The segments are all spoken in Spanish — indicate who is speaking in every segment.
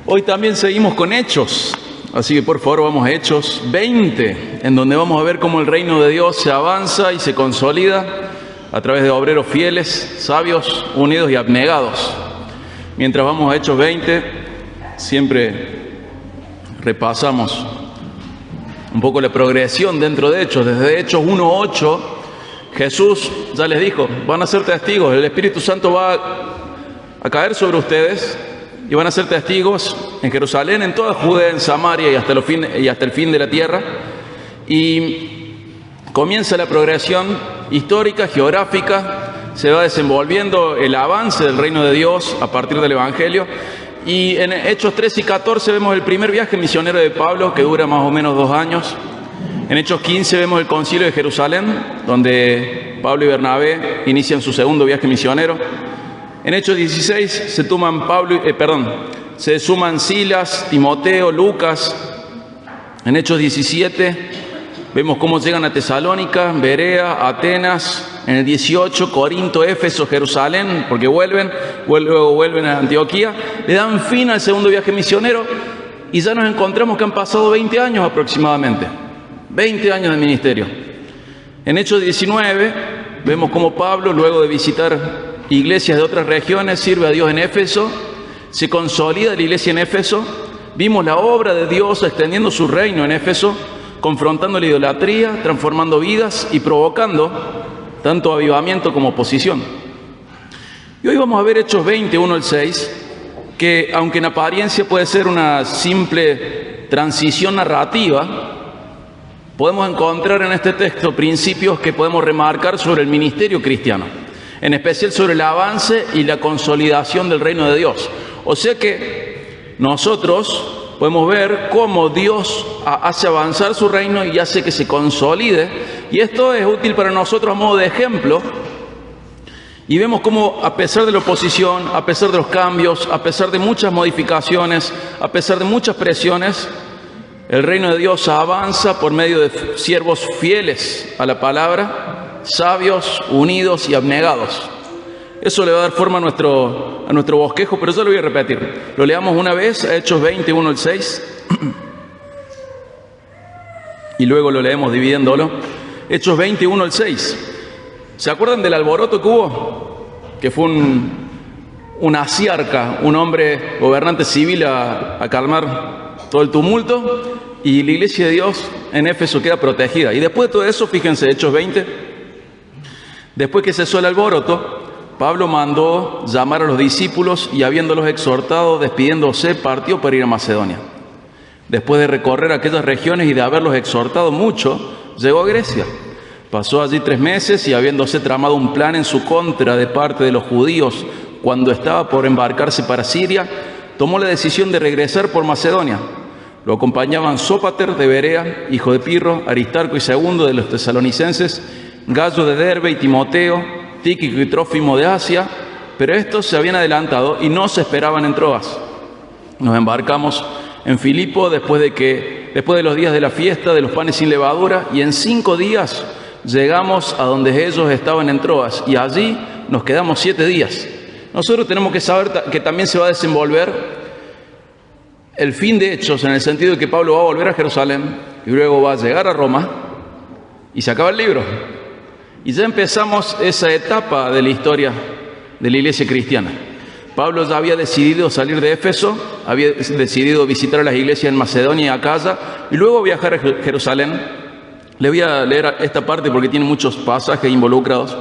Speaker 1: Hoy también seguimos con Hechos, así que por favor vamos a Hechos 20, en donde vamos a ver cómo el reino de Dios se avanza y se consolida a través de obreros fieles, sabios, unidos y abnegados. Mientras vamos a Hechos 20, siempre repasamos un poco la progresión dentro de Hechos. Desde Hechos 1:8, Jesús ya les dijo, van a ser testigos, el Espíritu Santo va a caer sobre ustedes y van a ser testigos en Jerusalén, en toda Judea, en Samaria y hasta el fin de la tierra. Y comienza la progresión histórica, geográfica, se va desenvolviendo el avance del reino de Dios a partir del Evangelio. Y en Hechos 13 y 14 vemos el primer viaje misionero de Pablo, que dura más o menos 2 años. En Hechos 15 vemos el concilio de Jerusalén, donde Pablo y Bernabé inician su segundo viaje misionero. En Hechos 16 se suman Silas, Timoteo, Lucas. En Hechos 17 vemos cómo llegan a Tesalónica, Berea, Atenas. En el 18, Corinto, Éfeso, Jerusalén, porque luego vuelven a Antioquía. Le dan fin al segundo viaje misionero y ya nos encontramos que han pasado 20 años aproximadamente. 20 años de ministerio. En Hechos 19 vemos cómo Pablo, luego de visitar iglesias de otras regiones, sirve a Dios en Éfeso, se consolida la iglesia en Éfeso. Vimos la obra de Dios extendiendo su reino en Éfeso, confrontando la idolatría, transformando vidas y provocando tanto avivamiento como oposición. Y hoy vamos a ver Hechos 20, 1 al 6, que aunque en apariencia puede ser una simple transición narrativa, podemos encontrar en este texto principios que podemos remarcar sobre el ministerio cristiano, en especial sobre el avance y la consolidación del reino de Dios. O sea que nosotros podemos ver cómo Dios hace avanzar su reino y hace que se consolide, y esto es útil para nosotros a modo de ejemplo. Y vemos cómo, a pesar de la oposición, a pesar de los cambios, a pesar de muchas modificaciones, a pesar de muchas presiones, el reino de Dios avanza por medio de siervos fieles a la palabra, sabios, unidos y abnegados. Eso le va a dar forma a nuestro bosquejo, pero yo lo voy a repetir. Lo leamos una vez, Hechos 20, 1 al 6, y luego lo leemos dividiéndolo. Hechos 20, 1 al 6. ¿Se acuerdan del alboroto que hubo? Que fue un asiarca, un hombre gobernante civil a calmar todo el tumulto, y la iglesia de Dios en Éfeso queda protegida. Y después de todo eso, fíjense, Hechos 20, después que cesó el alboroto, Pablo mandó llamar a los discípulos y, habiéndolos exhortado, despidiéndose, partió para ir a Macedonia. Después de recorrer aquellas regiones y de haberlos exhortado mucho, llegó a Grecia. Pasó allí 3 meses y, habiéndose tramado un plan en su contra de parte de los judíos cuando estaba por embarcarse para Siria, tomó la decisión de regresar por Macedonia. Lo acompañaban Sópater de Berea, hijo de Pirro, Aristarco y Segundo de los tesalonicenses, Gayo de Derbe y Timoteo, Tíquico y Trófimo de Asia, pero estos se habían adelantado y no se esperaban en Troas. Nos embarcamos en Filipo después de los días de la fiesta de los panes sin levadura, y en 5 días llegamos a donde ellos estaban en Troas, y allí nos quedamos 7 días. Nosotros tenemos que saber que también se va a desenvolver el fin de Hechos, en el sentido de que Pablo va a volver a Jerusalén y luego va a llegar a Roma y se acaba el libro. Y ya empezamos esa etapa de la historia de la iglesia cristiana. Pablo ya había decidido salir de Éfeso, había decidido visitar a las iglesias en Macedonia y Acaya, y luego viajar a Jerusalén. Le voy a leer esta parte porque tiene muchos pasajes involucrados.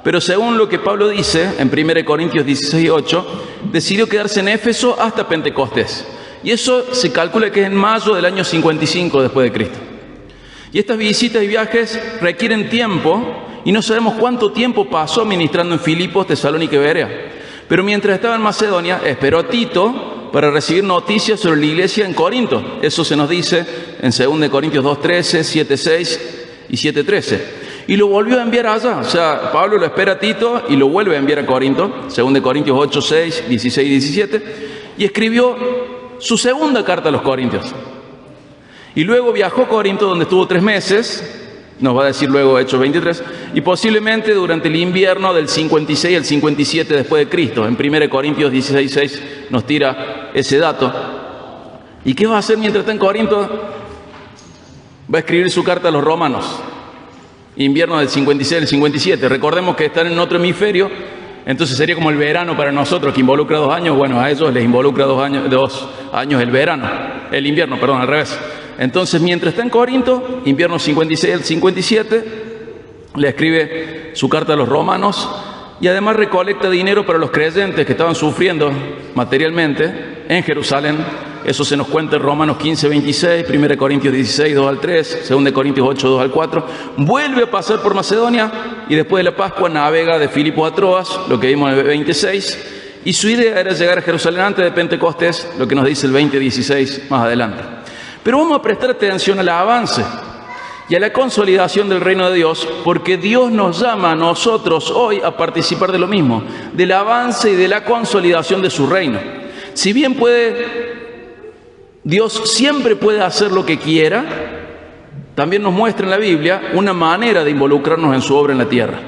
Speaker 1: Pero según lo que Pablo dice en 1 Corintios 16:8, decidió quedarse en Éfeso hasta Pentecostés. Y eso se calcula que es en mayo del año 55 después de Cristo. Y estas visitas y viajes requieren tiempo, y no sabemos cuánto tiempo pasó ministrando en Filipos, Tesalónica y Berea. Pero mientras estaba en Macedonia, esperó a Tito para recibir noticias sobre la iglesia en Corinto. Eso se nos dice en 2 Corintios 2:13, 7:6 y 7:13. Y lo volvió a enviar allá. O sea, Pablo lo espera a Tito y lo vuelve a enviar a Corinto, 2 Corintios 8:6, 16 y 17. Y escribió su segunda carta a los Corintios. Y luego viajó a Corinto, donde estuvo 3 meses, nos va a decir luego Hechos 23, y posiblemente durante el invierno del 56 al 57 después de Cristo. En 1 Corintios 16:6 nos tira ese dato. ¿Y qué va a hacer mientras está en Corinto? Va a escribir su carta a los romanos. Invierno del 56 al 57. Recordemos que están en otro hemisferio, entonces sería como el verano para nosotros, que involucra 2 años. Bueno, a ellos les involucra 2 años el verano, el invierno, perdón, al revés. Entonces, mientras está en Corinto, invierno 56 al 57, le escribe su carta a los romanos y además recolecta dinero para los creyentes que estaban sufriendo materialmente en Jerusalén. Eso se nos cuenta en Romanos 15, 26, 1 Corintios 16, 2 al 3, 2 Corintios 8, 2 al 4. Vuelve a pasar por Macedonia y después de la Pascua navega de Filipos a Troas, lo que vimos en el 26. Y su idea era llegar a Jerusalén antes de Pentecostés, lo que nos dice el 20, 16 más adelante. Pero vamos a prestar atención al avance y a la consolidación del reino de Dios, porque Dios nos llama a nosotros hoy a participar de lo mismo, del avance y de la consolidación de su reino. Si bien Dios siempre puede hacer lo que quiera, también nos muestra en la Biblia una manera de involucrarnos en su obra en la tierra.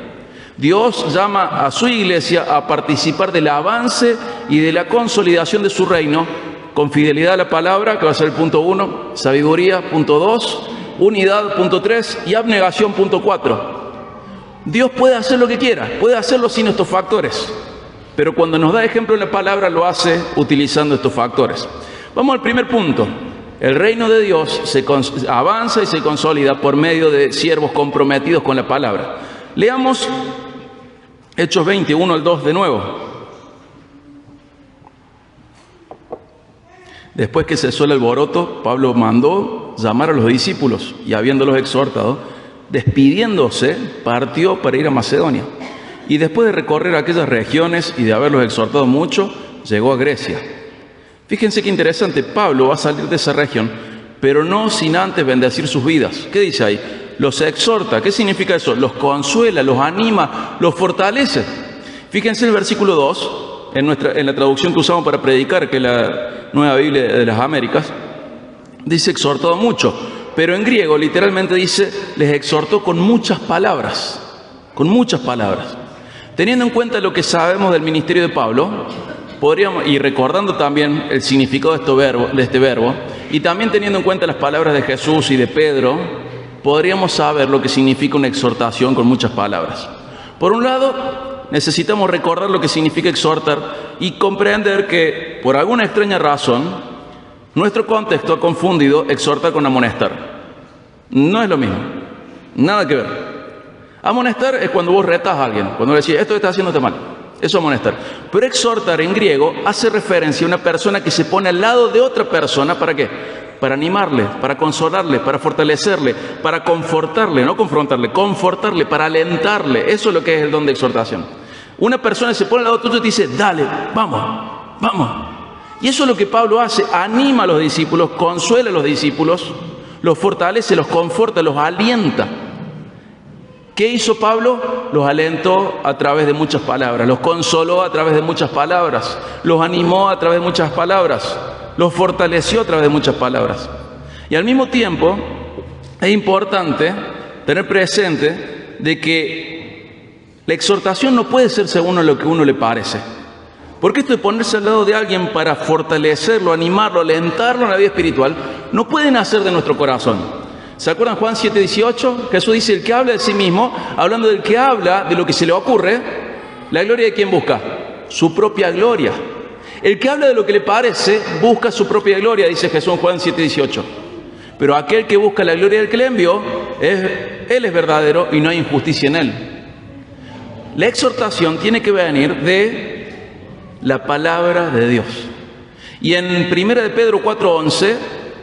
Speaker 1: Dios llama a su iglesia a participar del avance y de la consolidación de su reino con fidelidad a la palabra, que va a ser el punto 1, sabiduría, punto 2, unidad, punto 3 y abnegación, punto 4. Dios puede hacer lo que quiera, puede hacerlo sin estos factores, pero cuando nos da ejemplo en la palabra lo hace utilizando estos factores. Vamos al primer punto. El reino de Dios se avanza y se consolida por medio de siervos comprometidos con la palabra. Leamos Hechos 21 al 2 de nuevo. Después que cesó el alboroto, Pablo mandó llamar a los discípulos y habiéndolos exhortado, despidiéndose, partió para ir a Macedonia. Y después de recorrer aquellas regiones y de haberlos exhortado mucho, llegó a Grecia. Fíjense qué interesante, Pablo va a salir de esa región, pero no sin antes bendecir sus vidas. ¿Qué dice ahí? Los exhorta. ¿Qué significa eso? Los consuela, los anima, los fortalece. Fíjense el versículo 2, en la traducción que usamos para predicar, que es la Nueva Biblia de las Américas, dice exhortado mucho, pero en griego literalmente dice, les exhortó con muchas palabras, Teniendo en cuenta lo que sabemos del ministerio de Pablo, podríamos, y recordando también el significado de este verbo, y también teniendo en cuenta las palabras de Jesús y de Pedro, podríamos saber lo que significa una exhortación con muchas palabras. Por un lado, necesitamos recordar lo que significa exhortar y comprender que, por alguna extraña razón, nuestro contexto ha confundido exhortar con amonestar. No es lo mismo, nada que ver. Amonestar es cuando vos retas a alguien, cuando le decís, esto está haciéndote mal. Eso es amonestar. Pero exhortar en griego hace referencia a una persona que se pone al lado de otra persona, ¿para qué? Para animarle, para consolarle, para fortalecerle, para confortarle, no confrontarle, confortarle, para alentarle. Eso es lo que es el don de exhortación. Una persona se pone al lado tuyo y te dice, dale, vamos, vamos. Y eso es lo que Pablo hace, anima a los discípulos, consuela a los discípulos, los fortalece, los conforta, los alienta. ¿Qué hizo Pablo? Los alentó a través de muchas palabras, los consoló a través de muchas palabras, los animó a través de muchas palabras, los fortaleció a través de muchas palabras. Y al mismo tiempo es importante tener presente de que la exhortación no puede ser según lo que a uno le parece. Porque esto de ponerse al lado de alguien para fortalecerlo, animarlo, alentarlo en la vida espiritual, no puede nacer de nuestro corazón. ¿Se acuerdan Juan 7:18? Jesús dice, el que habla de sí mismo, hablando del que habla de lo que se le ocurre, ¿la gloria de quién busca? Su propia gloria. El que habla de lo que le parece, busca su propia gloria, dice Jesús en Juan 7:18. Pero aquel que busca la gloria del que le envió, él es verdadero y no hay injusticia en él. La exhortación tiene que venir de la palabra de Dios. Y en 1 de Pedro 4:11,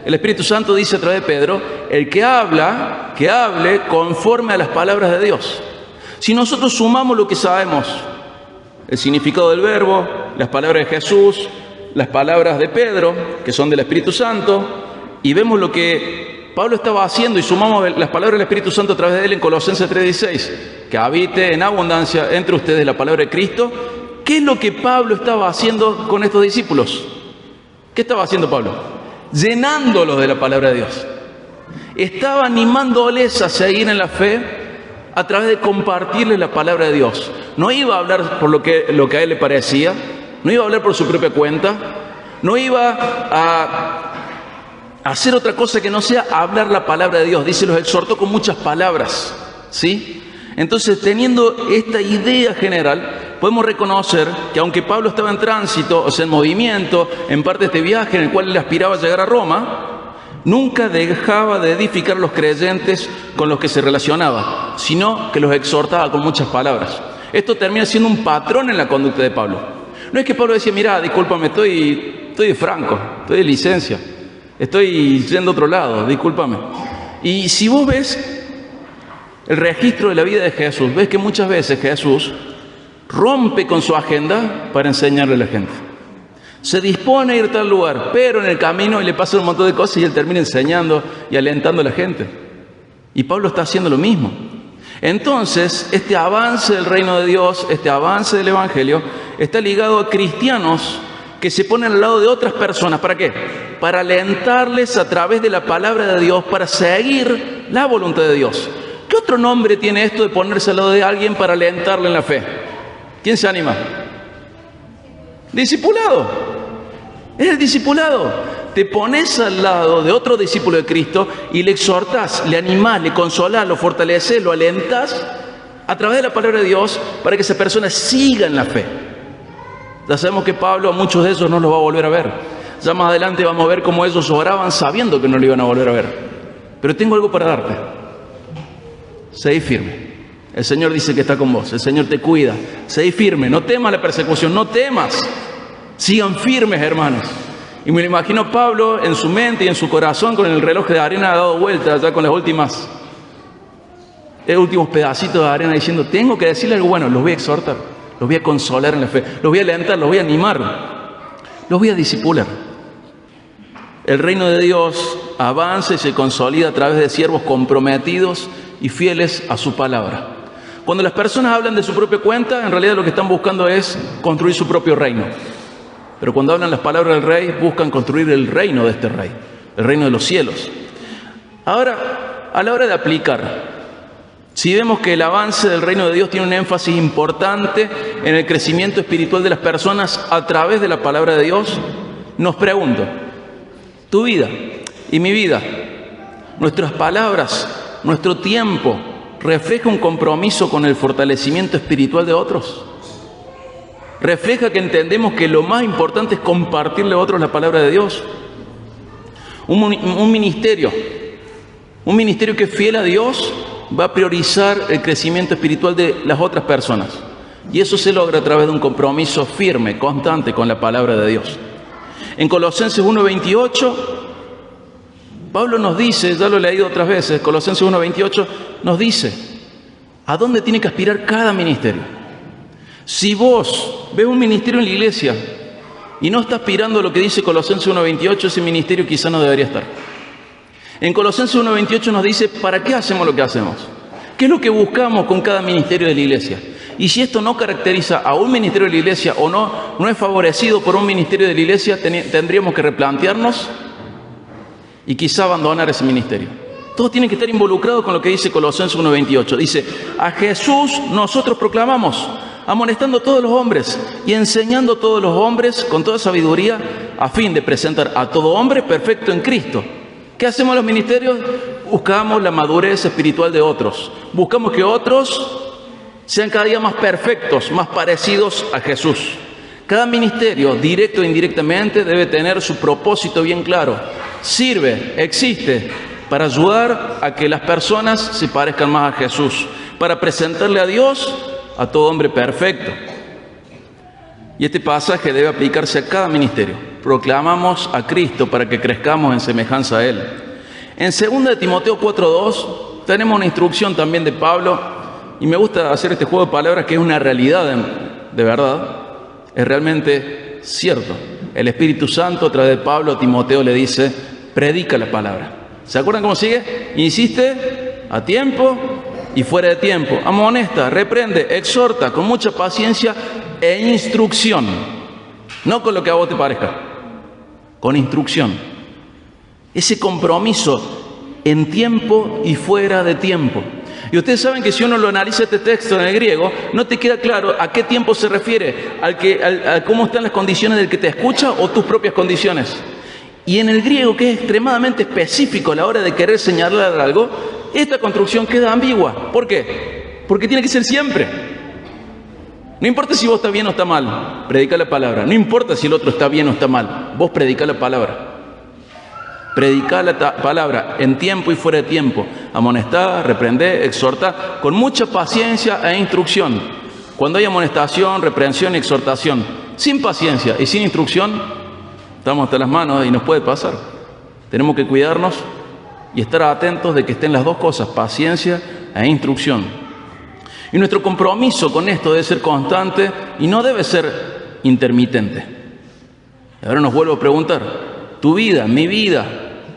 Speaker 1: el Espíritu Santo dice a través de Pedro, el que habla, que hable conforme a las palabras de Dios. Si nosotros sumamos lo que sabemos, el significado del verbo, las palabras de Jesús, las palabras de Pedro, que son del Espíritu Santo, y vemos lo que Pablo estaba haciendo y sumamos las palabras del Espíritu Santo a través de él en Colosenses 3:16, que habite en abundancia entre ustedes la palabra de Cristo. ¿Qué es lo que Pablo estaba haciendo con estos discípulos? ¿Qué estaba haciendo Pablo? Llenándolos de la palabra de Dios. Estaba animándoles a seguir en la fe a través de compartirles la palabra de Dios. No iba a hablar por lo que a él le parecía, no iba a hablar por su propia cuenta, no iba a hacer otra cosa que no sea hablar la palabra de Dios. Dice, los exhortó con muchas palabras, ¿sí? Entonces, teniendo esta idea general, podemos reconocer que aunque Pablo estaba en tránsito, o sea, en movimiento, en parte de este viaje en el cual él aspiraba a llegar a Roma, nunca dejaba de edificar a los creyentes con los que se relacionaba, sino que los exhortaba con muchas palabras. Esto termina siendo un patrón en la conducta de Pablo. No es que Pablo decía, mira, discúlpame, estoy de franco, estoy de licencia, estoy yendo a otro lado, discúlpame. Y si vos ves el registro de la vida de Jesús, ves que muchas veces Jesús rompe con su agenda para enseñarle a la gente. Se dispone a ir a tal lugar, pero en el camino le pasan un montón de cosas y él termina enseñando y alentando a la gente. Y Pablo está haciendo lo mismo. Entonces, este avance del reino de Dios, este avance del Evangelio, está ligado a cristianos que se ponen al lado de otras personas. ¿Para qué? Para alentarles a través de la palabra de Dios, para seguir la voluntad de Dios. ¿Qué otro nombre tiene esto de ponerse al lado de alguien para alentarle en la fe? ¿Quién se anima? Discipulado. Es el discipulado. Te pones al lado de otro discípulo de Cristo y le exhortás, le animás, le consolás, lo fortaleces, lo alentás a través de la palabra de Dios para que esa persona siga en la fe. Ya sabemos que Pablo a muchos de ellos no los va a volver a ver. Ya más adelante vamos a ver cómo ellos oraban sabiendo que no lo iban a volver a ver. Pero tengo algo para darte. Seguí firme. El Señor dice que está con vos. El Señor te cuida. Seguí firme. No temas la persecución. No temas. Sigan firmes, hermanos. Y me lo imagino Pablo en su mente y en su corazón con el reloj de arena dado vuelta, ya con los últimos pedacitos de arena, diciendo, tengo que decirle algo bueno. Los voy a exhortar. Los voy a consolar en la fe. Los voy a alentar. Los voy a animar. Los voy a discipular. El reino de Dios avanza y se consolida a través de siervos comprometidos y fieles a su palabra. Cuando las personas hablan de su propia cuenta, en realidad lo que están buscando es construir su propio reino. Pero cuando hablan las palabras del rey, buscan construir el reino de este rey, el reino de los cielos. Ahora, a la hora de aplicar, si vemos que el avance del reino de Dios tiene un énfasis importante en el crecimiento espiritual de las personas a través de la palabra de Dios, nos pregunto, tu vida y mi vida, nuestras palabras, nuestro tiempo, ¿refleja un compromiso con el fortalecimiento espiritual de otros? ¿Refleja que entendemos que lo más importante es compartirle a otros la palabra de Dios? Un ministerio que es fiel a Dios va a priorizar el crecimiento espiritual de las otras personas. Y eso se logra a través de un compromiso firme, constante con la palabra de Dios. En Colosenses 1:28, Pablo nos dice, ya lo he leído otras veces, Colosenses 1:28 nos dice, ¿a dónde tiene que aspirar cada ministerio? Si vos ves un ministerio en la iglesia y no está aspirando a lo que dice Colosenses 1:28, ese ministerio quizá no debería estar. En Colosenses 1:28 nos dice, ¿para qué hacemos lo que hacemos? ¿Qué es lo que buscamos con cada ministerio de la iglesia? Y si esto no caracteriza a un ministerio de la iglesia o no es favorecido por un ministerio de la iglesia, tendríamos que replantearnos y quizá abandonar ese ministerio. Todos tienen que estar involucrados con lo que dice Colosenses 1:28. Dice, a Jesús nosotros proclamamos, amonestando a todos los hombres y enseñando a todos los hombres con toda sabiduría, a fin de presentar a todo hombre perfecto en Cristo. ¿Qué hacemos los ministerios? Buscamos la madurez espiritual de otros. Buscamos que otros sean cada día más perfectos, más parecidos a Jesús. Cada ministerio, directo e indirectamente, debe tener su propósito bien claro. Sirve, existe, para ayudar a que las personas se parezcan más a Jesús, para presentarle a Dios a todo hombre perfecto. Y este pasaje debe aplicarse a cada ministerio. Proclamamos a Cristo para que crezcamos en semejanza a Él. En 2 Timoteo 4:2 tenemos una instrucción también de Pablo, y me gusta hacer este juego de palabras que es una realidad de verdad, es realmente cierto. El Espíritu Santo a través de Pablo a Timoteo le dice, predica la palabra. ¿Se acuerdan cómo sigue? Insiste a tiempo y fuera de tiempo. Amonesta, reprende, exhorta con mucha paciencia e instrucción. No con lo que a vos te parezca, con instrucción. Ese compromiso en tiempo y fuera de tiempo. Y ustedes saben que si uno lo analiza este texto en el griego, no te queda claro a qué tiempo se refiere, a cómo están las condiciones del que te escucha o tus propias condiciones. Y en el griego, que es extremadamente específico a la hora de querer señalar algo, esta construcción queda ambigua. ¿Por qué? Porque tiene que ser siempre. No importa si vos estás bien o está mal, predica la palabra. No importa si el otro está bien o está mal, vos predica la palabra. Predica la palabra en tiempo y fuera de tiempo. Amonestá, reprendé, exhortá, con mucha paciencia e instrucción. Cuando hay amonestación, reprensión y exhortación, sin paciencia y sin instrucción, estamos hasta las manos y nos puede pasar. Tenemos que cuidarnos y estar atentos de que estén las dos cosas, paciencia e instrucción. Y nuestro compromiso con esto debe ser constante y no debe ser intermitente. Y ahora nos vuelvo a preguntar, tu vida, mi vida,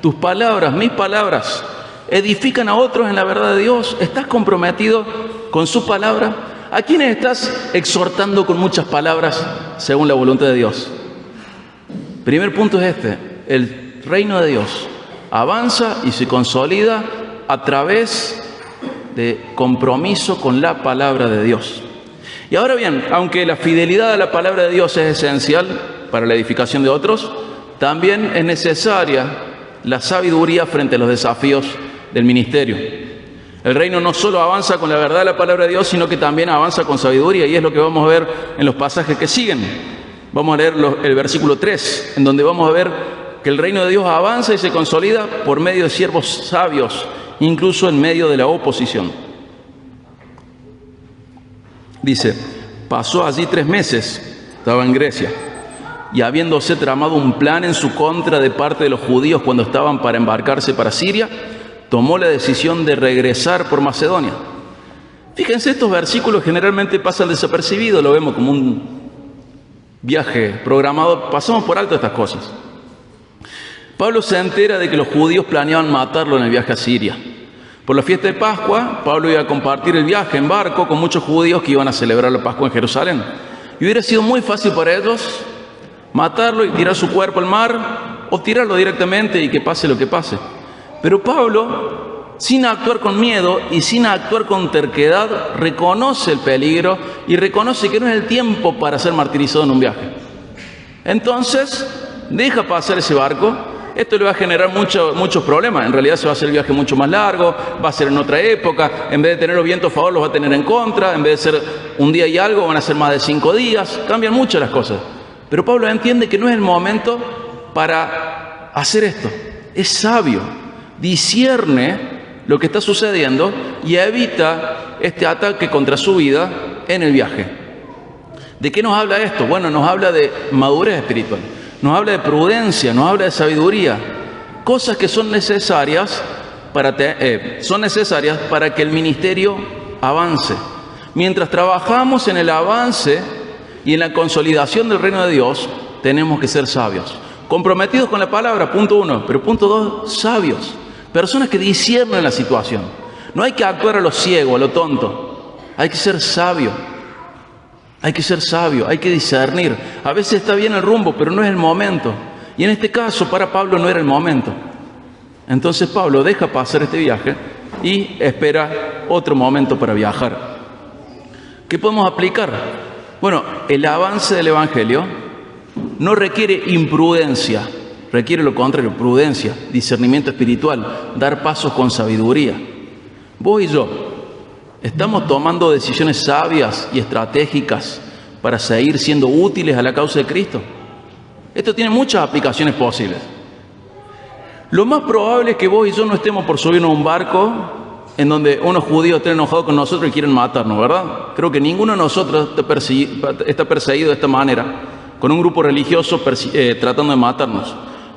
Speaker 1: tus palabras, mis palabras, ¿edifican a otros en la verdad de Dios? ¿Estás comprometido con su palabra? ¿A quiénes estás exhortando con muchas palabras según la voluntad de Dios? Primer punto es este: el reino de Dios avanza y se consolida a través de compromiso con la palabra de Dios. Y ahora bien, aunque la fidelidad a la palabra de Dios es esencial para la edificación de otros, también es necesaria la sabiduría frente a los desafíos del ministerio. El reino no solo avanza con la verdad de la palabra de Dios, sino que también avanza con sabiduría, y es lo que vamos a ver en los pasajes que siguen. Vamos a leer el versículo 3, en donde vamos a ver que el reino de Dios avanza y se consolida por medio de siervos sabios, incluso en medio de la oposición. Dice, pasó allí 3 meses, estaba en Grecia, y habiéndose tramado un plan en su contra de parte de los judíos cuando estaban para embarcarse para Siria, tomó la decisión de regresar por Macedonia. Fíjense, estos versículos generalmente pasan desapercibidos, lo vemos como un viaje programado, pasamos por alto estas cosas. Pablo se entera de que los judíos planeaban matarlo en el viaje a Siria. Por la fiesta de Pascua, Pablo iba a compartir el viaje en barco con muchos judíos que iban a celebrar la Pascua en Jerusalén. Y hubiera sido muy fácil para ellos matarlo y tirar su cuerpo al mar, o tirarlo directamente y que pase lo que pase. Pero Pablo, sin actuar con miedo y sin actuar con terquedad, reconoce el peligro y reconoce que no es el tiempo para ser martirizado en un viaje. Entonces, deja pasar ese barco. Esto le va a generar muchos problemas. En realidad se va a hacer el viaje mucho más largo, va a ser en otra época. En vez de tener los vientos a favor, los va a tener en contra. En vez de ser un día y algo, van a ser más de 5 días. Cambian mucho las cosas. Pero Pablo entiende que no es el momento para hacer esto. Es sabio, discierne lo que está sucediendo y evita este ataque contra su vida en el viaje. ¿De qué nos habla esto? Bueno, nos habla de madurez espiritual, nos habla de prudencia, nos habla de sabiduría, cosas que son necesarias para que el ministerio avance. Mientras trabajamos en el avance y en la consolidación del reino de Dios, tenemos que ser sabios, comprometidos con la palabra, punto 1, pero punto 2, sabios, personas que disciernen la situación. No hay que actuar a lo ciego, a lo tonto, hay que ser sabio. Hay que ser sabio, hay que discernir. A veces está bien el rumbo, pero no es el momento. Y en este caso, para Pablo no era el momento. Entonces Pablo deja pasar este viaje y espera otro momento para viajar. ¿Qué podemos aplicar? Bueno, el avance del Evangelio no requiere imprudencia, requiere lo contrario, prudencia, discernimiento espiritual, dar pasos con sabiduría. Vos y yo ¿estamos tomando decisiones sabias y estratégicas para seguir siendo útiles a la causa de Cristo? Esto tiene muchas aplicaciones posibles. Lo más probable es que vos y yo no estemos por subirnos a un barco en donde unos judíos estén enojados con nosotros y quieren matarnos, ¿verdad? Creo que ninguno de nosotros está perseguido de esta manera, con un grupo religioso tratando de matarnos.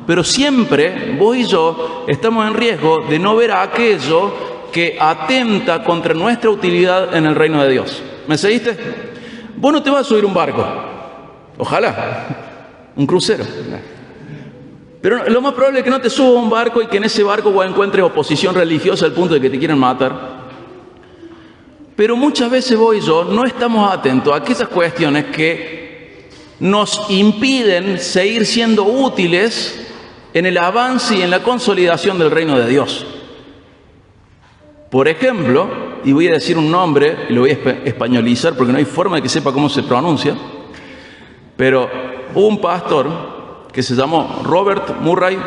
Speaker 1: Pero siempre vos y yo estamos en riesgo de no ver a aquello que atenta contra nuestra utilidad en el reino de Dios. ¿Me seguiste? Vos no te vas a subir un barco. Ojalá. Un crucero. Pero lo más probable es que no te subas a un barco y que en ese barco vos encuentres oposición religiosa al punto de que te quieren matar. Pero muchas veces vos y yo no estamos atentos a aquellas cuestiones que nos impiden seguir siendo útiles en el avance y en la consolidación del reino de Dios. Por ejemplo, y voy a decir un nombre, y lo voy a españolizar porque no hay forma de que sepa cómo se pronuncia, pero hubo un pastor que se llamó Robert Murray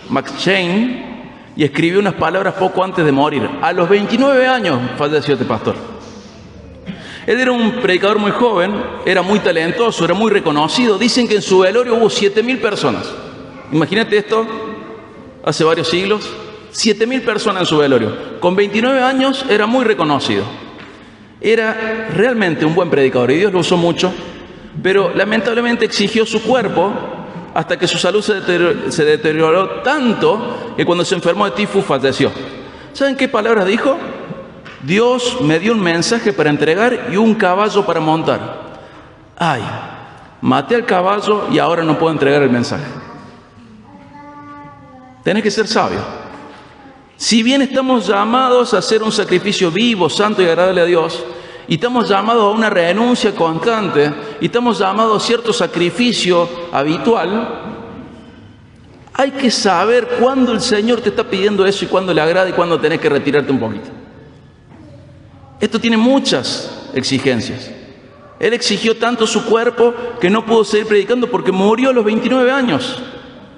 Speaker 1: McCheyne y escribió unas palabras poco antes de morir. A los 29 años falleció este pastor. Él era un predicador muy joven, era muy talentoso, era muy reconocido. Dicen que en su velorio hubo 7.000 personas. Imagínate esto, hace varios siglos. 7.000 personas en su velorio. Con 29 años era muy reconocido. Era realmente un buen predicador y Dios lo usó mucho, pero lamentablemente exigió su cuerpo hasta que su salud se deterioró tanto que cuando se enfermó de tifus falleció. ¿Saben qué palabras dijo? Dios me dio un mensaje para entregar y un caballo para montar. Ay, maté al caballo y ahora no puedo entregar el mensaje. Tenés que ser sabio. Si bien estamos llamados a hacer un sacrificio vivo, santo y agradable a Dios, y estamos llamados a una renuncia constante, y estamos llamados a cierto sacrificio habitual, hay que saber cuándo el Señor te está pidiendo eso y cuándo le agrada y cuándo tenés que retirarte un poquito. Esto tiene muchas exigencias. Él exigió tanto su cuerpo que no pudo seguir predicando porque murió a los 29 años.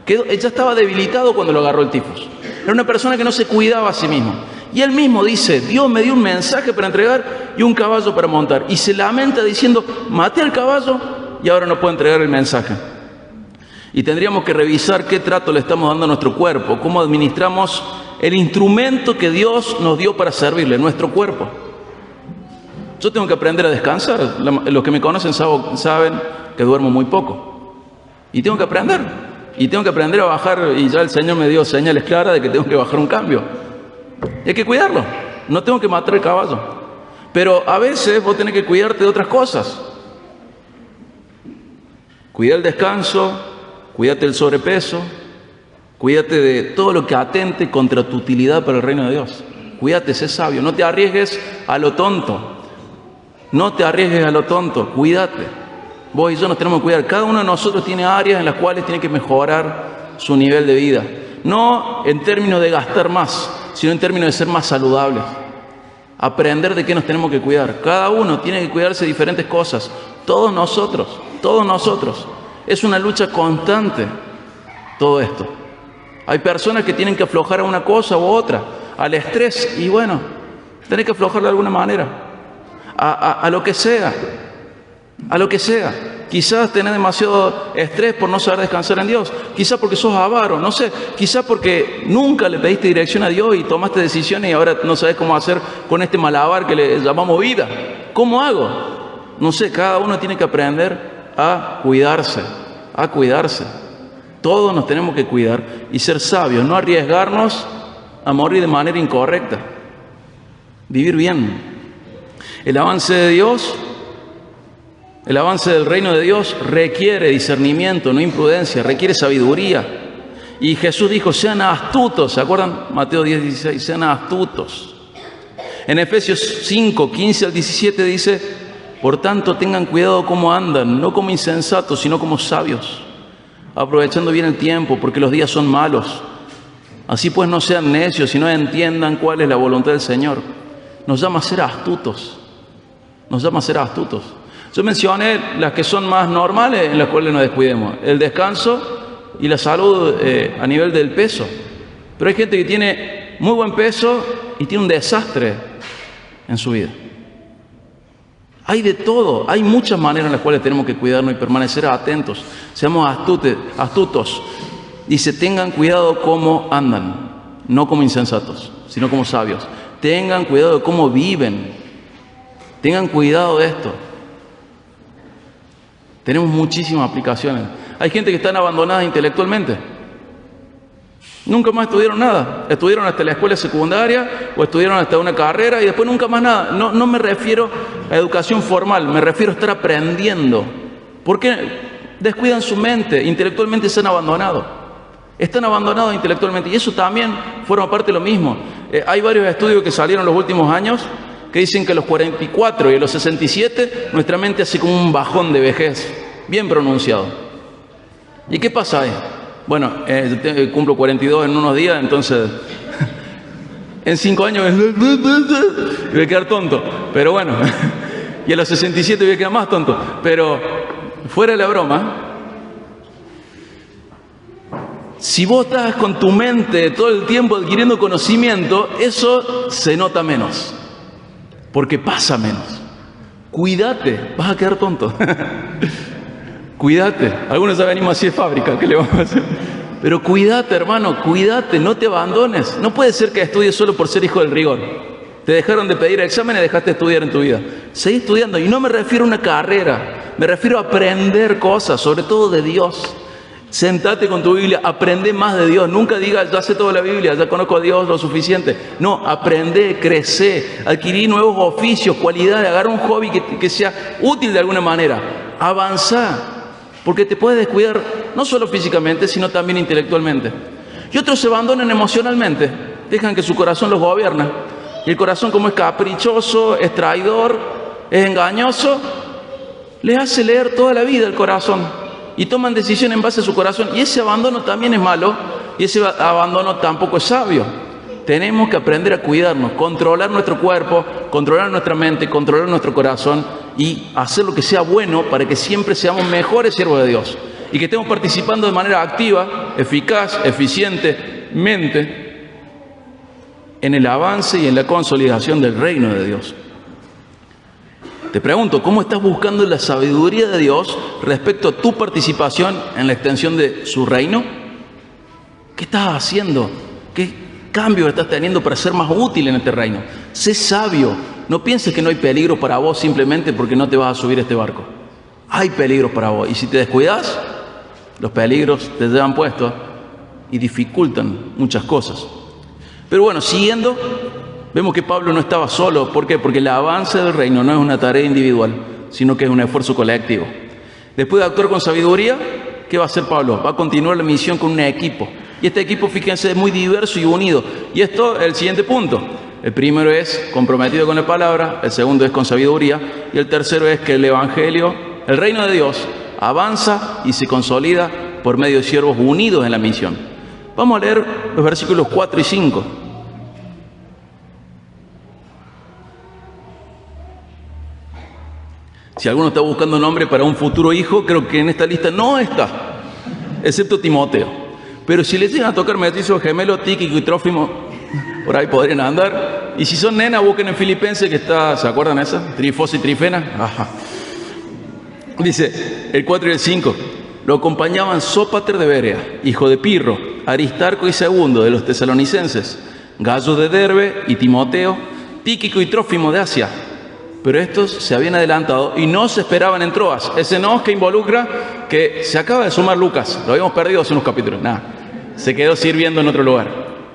Speaker 1: Ya estaba debilitado cuando lo agarró el tifus. Era una persona que no se cuidaba a sí mismo. Y él mismo dice, Dios me dio un mensaje para entregar y un caballo para montar. Y se lamenta diciendo, maté al caballo y ahora no puedo entregar el mensaje. Y tendríamos que revisar qué trato le estamos dando a nuestro cuerpo, cómo administramos el instrumento que Dios nos dio para servirle, nuestro cuerpo. Yo tengo que aprender a descansar. Los que me conocen saben que duermo muy poco. Y tengo que aprender. Y tengo que aprender a bajar, y ya el Señor me dio señales claras de que tengo que bajar un cambio. Y hay que cuidarlo. No tengo que matar el caballo. Pero a veces vos tenés que cuidarte de otras cosas. Cuida el descanso, cuídate del sobrepeso, cuídate de todo lo que atente contra tu utilidad para el reino de Dios. Cuídate, sé sabio. No te arriesgues a lo tonto. No te arriesgues a lo tonto. Cuídate. Vos y yo nos tenemos que cuidar. Cada uno de nosotros tiene áreas en las cuales tiene que mejorar su nivel de vida. No en términos de gastar más, sino en términos de ser más saludables. Aprender de qué nos tenemos que cuidar. Cada uno tiene que cuidarse de diferentes cosas. Todos nosotros. Es una lucha constante todo esto. Hay personas que tienen que aflojar a una cosa u otra, al estrés, y bueno, tenés que aflojar de alguna manera. A lo que sea. A lo que sea. Quizás tenés demasiado estrés por no saber descansar en Dios. Quizás porque sos avaro, no sé. Quizás porque nunca le pediste dirección a Dios y tomaste decisiones y ahora no sabes cómo hacer con este malabar que le llamamos vida. ¿Cómo hago? No sé, cada uno tiene que aprender a cuidarse. A cuidarse. Todos nos tenemos que cuidar y ser sabios. No arriesgarnos a morir de manera incorrecta. Vivir bien. El avance de Dios, el avance del reino de Dios requiere discernimiento, no imprudencia, requiere sabiduría. Y Jesús dijo, sean astutos, ¿se acuerdan? Mateo 10:16, sean astutos. En Efesios 5:15 al 17 dice, por tanto tengan cuidado cómo andan, no como insensatos, sino como sabios, aprovechando bien el tiempo, porque los días son malos. Así pues no sean necios, sino entiendan cuál es la voluntad del Señor. Nos llama a ser astutos. Nos llama a ser astutos. Yo mencioné las que son más normales en las cuales nos descuidemos. El descanso y la salud a nivel del peso. Pero hay gente que tiene muy buen peso y tiene un desastre en su vida. Hay de todo. Hay muchas maneras en las cuales tenemos que cuidarnos y permanecer atentos. Seamos astutos. Dice, tengan cuidado cómo andan. No como insensatos, sino como sabios. Tengan cuidado de cómo viven. Tengan cuidado de esto. Tenemos muchísimas aplicaciones. Hay gente que está abandonada intelectualmente. Nunca más estudiaron nada. Estudiaron hasta la escuela secundaria o estudiaron hasta una carrera y después nunca más nada. No me refiero a educación formal, me refiero a estar aprendiendo. ¿Por qué descuidan su mente? Intelectualmente se han abandonado. Están abandonados intelectualmente y eso también forma parte de lo mismo. Hay varios estudios que salieron en los últimos años que dicen que a los 44 y a los 67 nuestra mente hace como un bajón de vejez, bien pronunciado. ¿Y qué pasa ahí? Bueno, cumplo 42 en unos días, entonces en 5 años voy a quedar tonto, pero bueno, y a los 67 voy a quedar más tonto, pero fuera de la broma, Si vos estás con tu mente todo el tiempo adquiriendo conocimiento, eso se nota menos, porque pasa menos. Cuídate, vas a quedar tonto. Cuídate. Algunos ya venimos así de fábrica, ¿qué le vamos a hacer? Pero cuídate, hermano, cuídate, no te abandones. No puede ser que estudies solo por ser hijo del rigor. Te dejaron de pedir exámenes y dejaste de estudiar en tu vida. Seguí estudiando, y no me refiero a una carrera, me refiero a aprender cosas, sobre todo de Dios. Sentate con tu Biblia, aprende más de Dios. Nunca digas, ya sé toda la Biblia, ya conozco a Dios lo suficiente. No, aprende, crece, adquirí nuevos oficios, cualidades, agarra un hobby que sea útil de alguna manera. Avanza. Porque te puedes descuidar no solo físicamente, sino también intelectualmente. Y otros se abandonan emocionalmente, dejan que su corazón los gobierna. Y el corazón, como es caprichoso, es traidor, es engañoso, les hace leer toda la vida el corazón. Y toman decisiones en base a su corazón. Y ese abandono también es malo, y ese abandono tampoco es sabio. Tenemos que aprender a cuidarnos, controlar nuestro cuerpo, controlar nuestra mente, controlar nuestro corazón y hacer lo que sea bueno para que siempre seamos mejores siervos de Dios y que estemos participando de manera activa, eficaz, eficientemente en el avance y en la consolidación del reino de Dios. Te pregunto, ¿cómo estás buscando la sabiduría de Dios respecto a tu participación en la extensión de su reino? ¿Qué estás haciendo? ¿Qué cambio estás teniendo para ser más útil en este reino? Sé sabio. No pienses que no hay peligro para vos simplemente porque no te vas a subir a este barco. Hay peligros para vos. Y si te descuidas, los peligros te llevan puestos y dificultan muchas cosas. Pero bueno, siguiendo, vemos que Pablo no estaba solo. ¿Por qué? Porque el avance del reino no es una tarea individual, sino que es un esfuerzo colectivo. Después de actuar con sabiduría, ¿qué va a hacer Pablo? Va a continuar la misión con un equipo. Y este equipo, fíjense, es muy diverso y unido. Y esto es el siguiente punto. El primero es comprometido con la palabra, el segundo es con sabiduría, y el tercero es que el evangelio, el reino de Dios, avanza y se consolida por medio de siervos unidos en la misión. Vamos a leer los versículos 4 y 5. Si alguno está buscando nombre para un futuro hijo, creo que en esta lista no está, excepto Timoteo. Pero si les llegan a tocar mellizos gemelos, Tíquico y Trófimo, por ahí podrían andar. Y si son nenas, busquen en Filipenses, que está, ¿se acuerdan de esa? Trifos y Trifena. Ajá. Dice, el 4 y el 5. Lo acompañaban Sópater de Berea, hijo de Pirro, Aristarco y Segundo de los tesalonicenses, Gayo de Derbe y Timoteo, Tíquico y Trófimo de Asia. Pero estos se habían adelantado y no se esperaban en Troas. Ese no que involucra que se acaba de sumar Lucas. Lo habíamos perdido hace unos capítulos. Nada, se quedó sirviendo en otro lugar.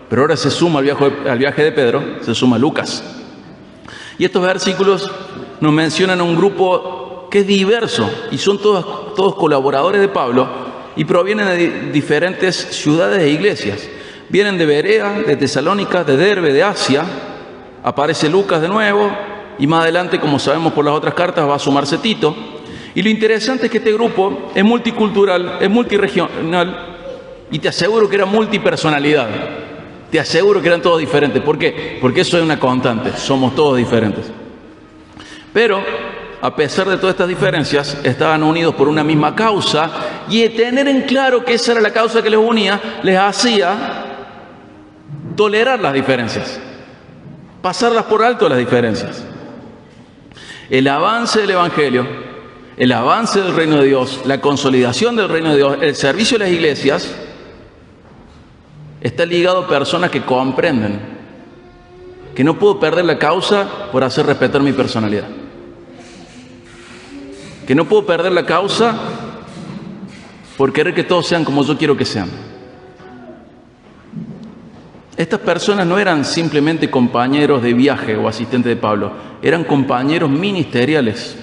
Speaker 1: Pero ahora se suma al viaje de Pedro, se suma Lucas. Y estos versículos nos mencionan a un grupo que es diverso y son todos colaboradores de Pablo y provienen de diferentes ciudades e iglesias. Vienen de Berea, de Tesalónica, de Derbe, de Asia. Aparece Lucas de nuevo. Y más adelante, como sabemos por las otras cartas, va a sumarse Tito. Y lo interesante es que este grupo es multicultural, es multiregional, y te aseguro que era multipersonalidad. Te aseguro que eran todos diferentes. ¿Por qué? Porque eso es una constante, somos todos diferentes. Pero, a pesar de todas estas diferencias, estaban unidos por una misma causa, y tener en claro que esa era la causa que les unía, les hacía tolerar las diferencias, pasarlas por alto las diferencias. El avance del Evangelio, el avance del reino de Dios, la consolidación del reino de Dios, el servicio de las iglesias, está ligado a personas que comprenden que no puedo perder la causa por hacer respetar mi personalidad. Que no puedo perder la causa por querer que todos sean como yo quiero que sean. Estas personas no eran simplemente compañeros de viaje o asistentes de Pablo, eran compañeros ministeriales.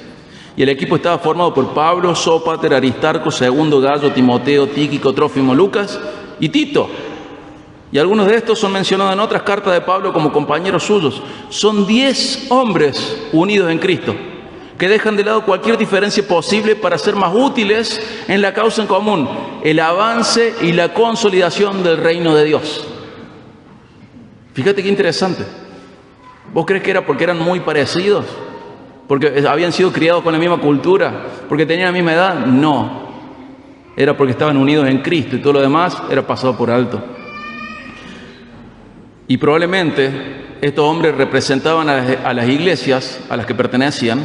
Speaker 1: Y el equipo estaba formado por Pablo, Sópater, Aristarco, Segundo, Gayo, Timoteo, Tíquico, Trófimo, Lucas y Tito. Y algunos de estos son mencionados en otras cartas de Pablo como compañeros suyos. Son 10 hombres unidos en Cristo, que dejan de lado cualquier diferencia posible para ser más útiles en la causa en común, el avance y la consolidación del reino de Dios. Fíjate qué interesante. ¿Vos crees que era porque eran muy parecidos? ¿Porque habían sido criados con la misma cultura? ¿Porque tenían la misma edad? No. era porque estaban unidos en Cristo y todo lo demás era pasado por alto. Y probablemente estos hombres representaban a las iglesias a las que pertenecían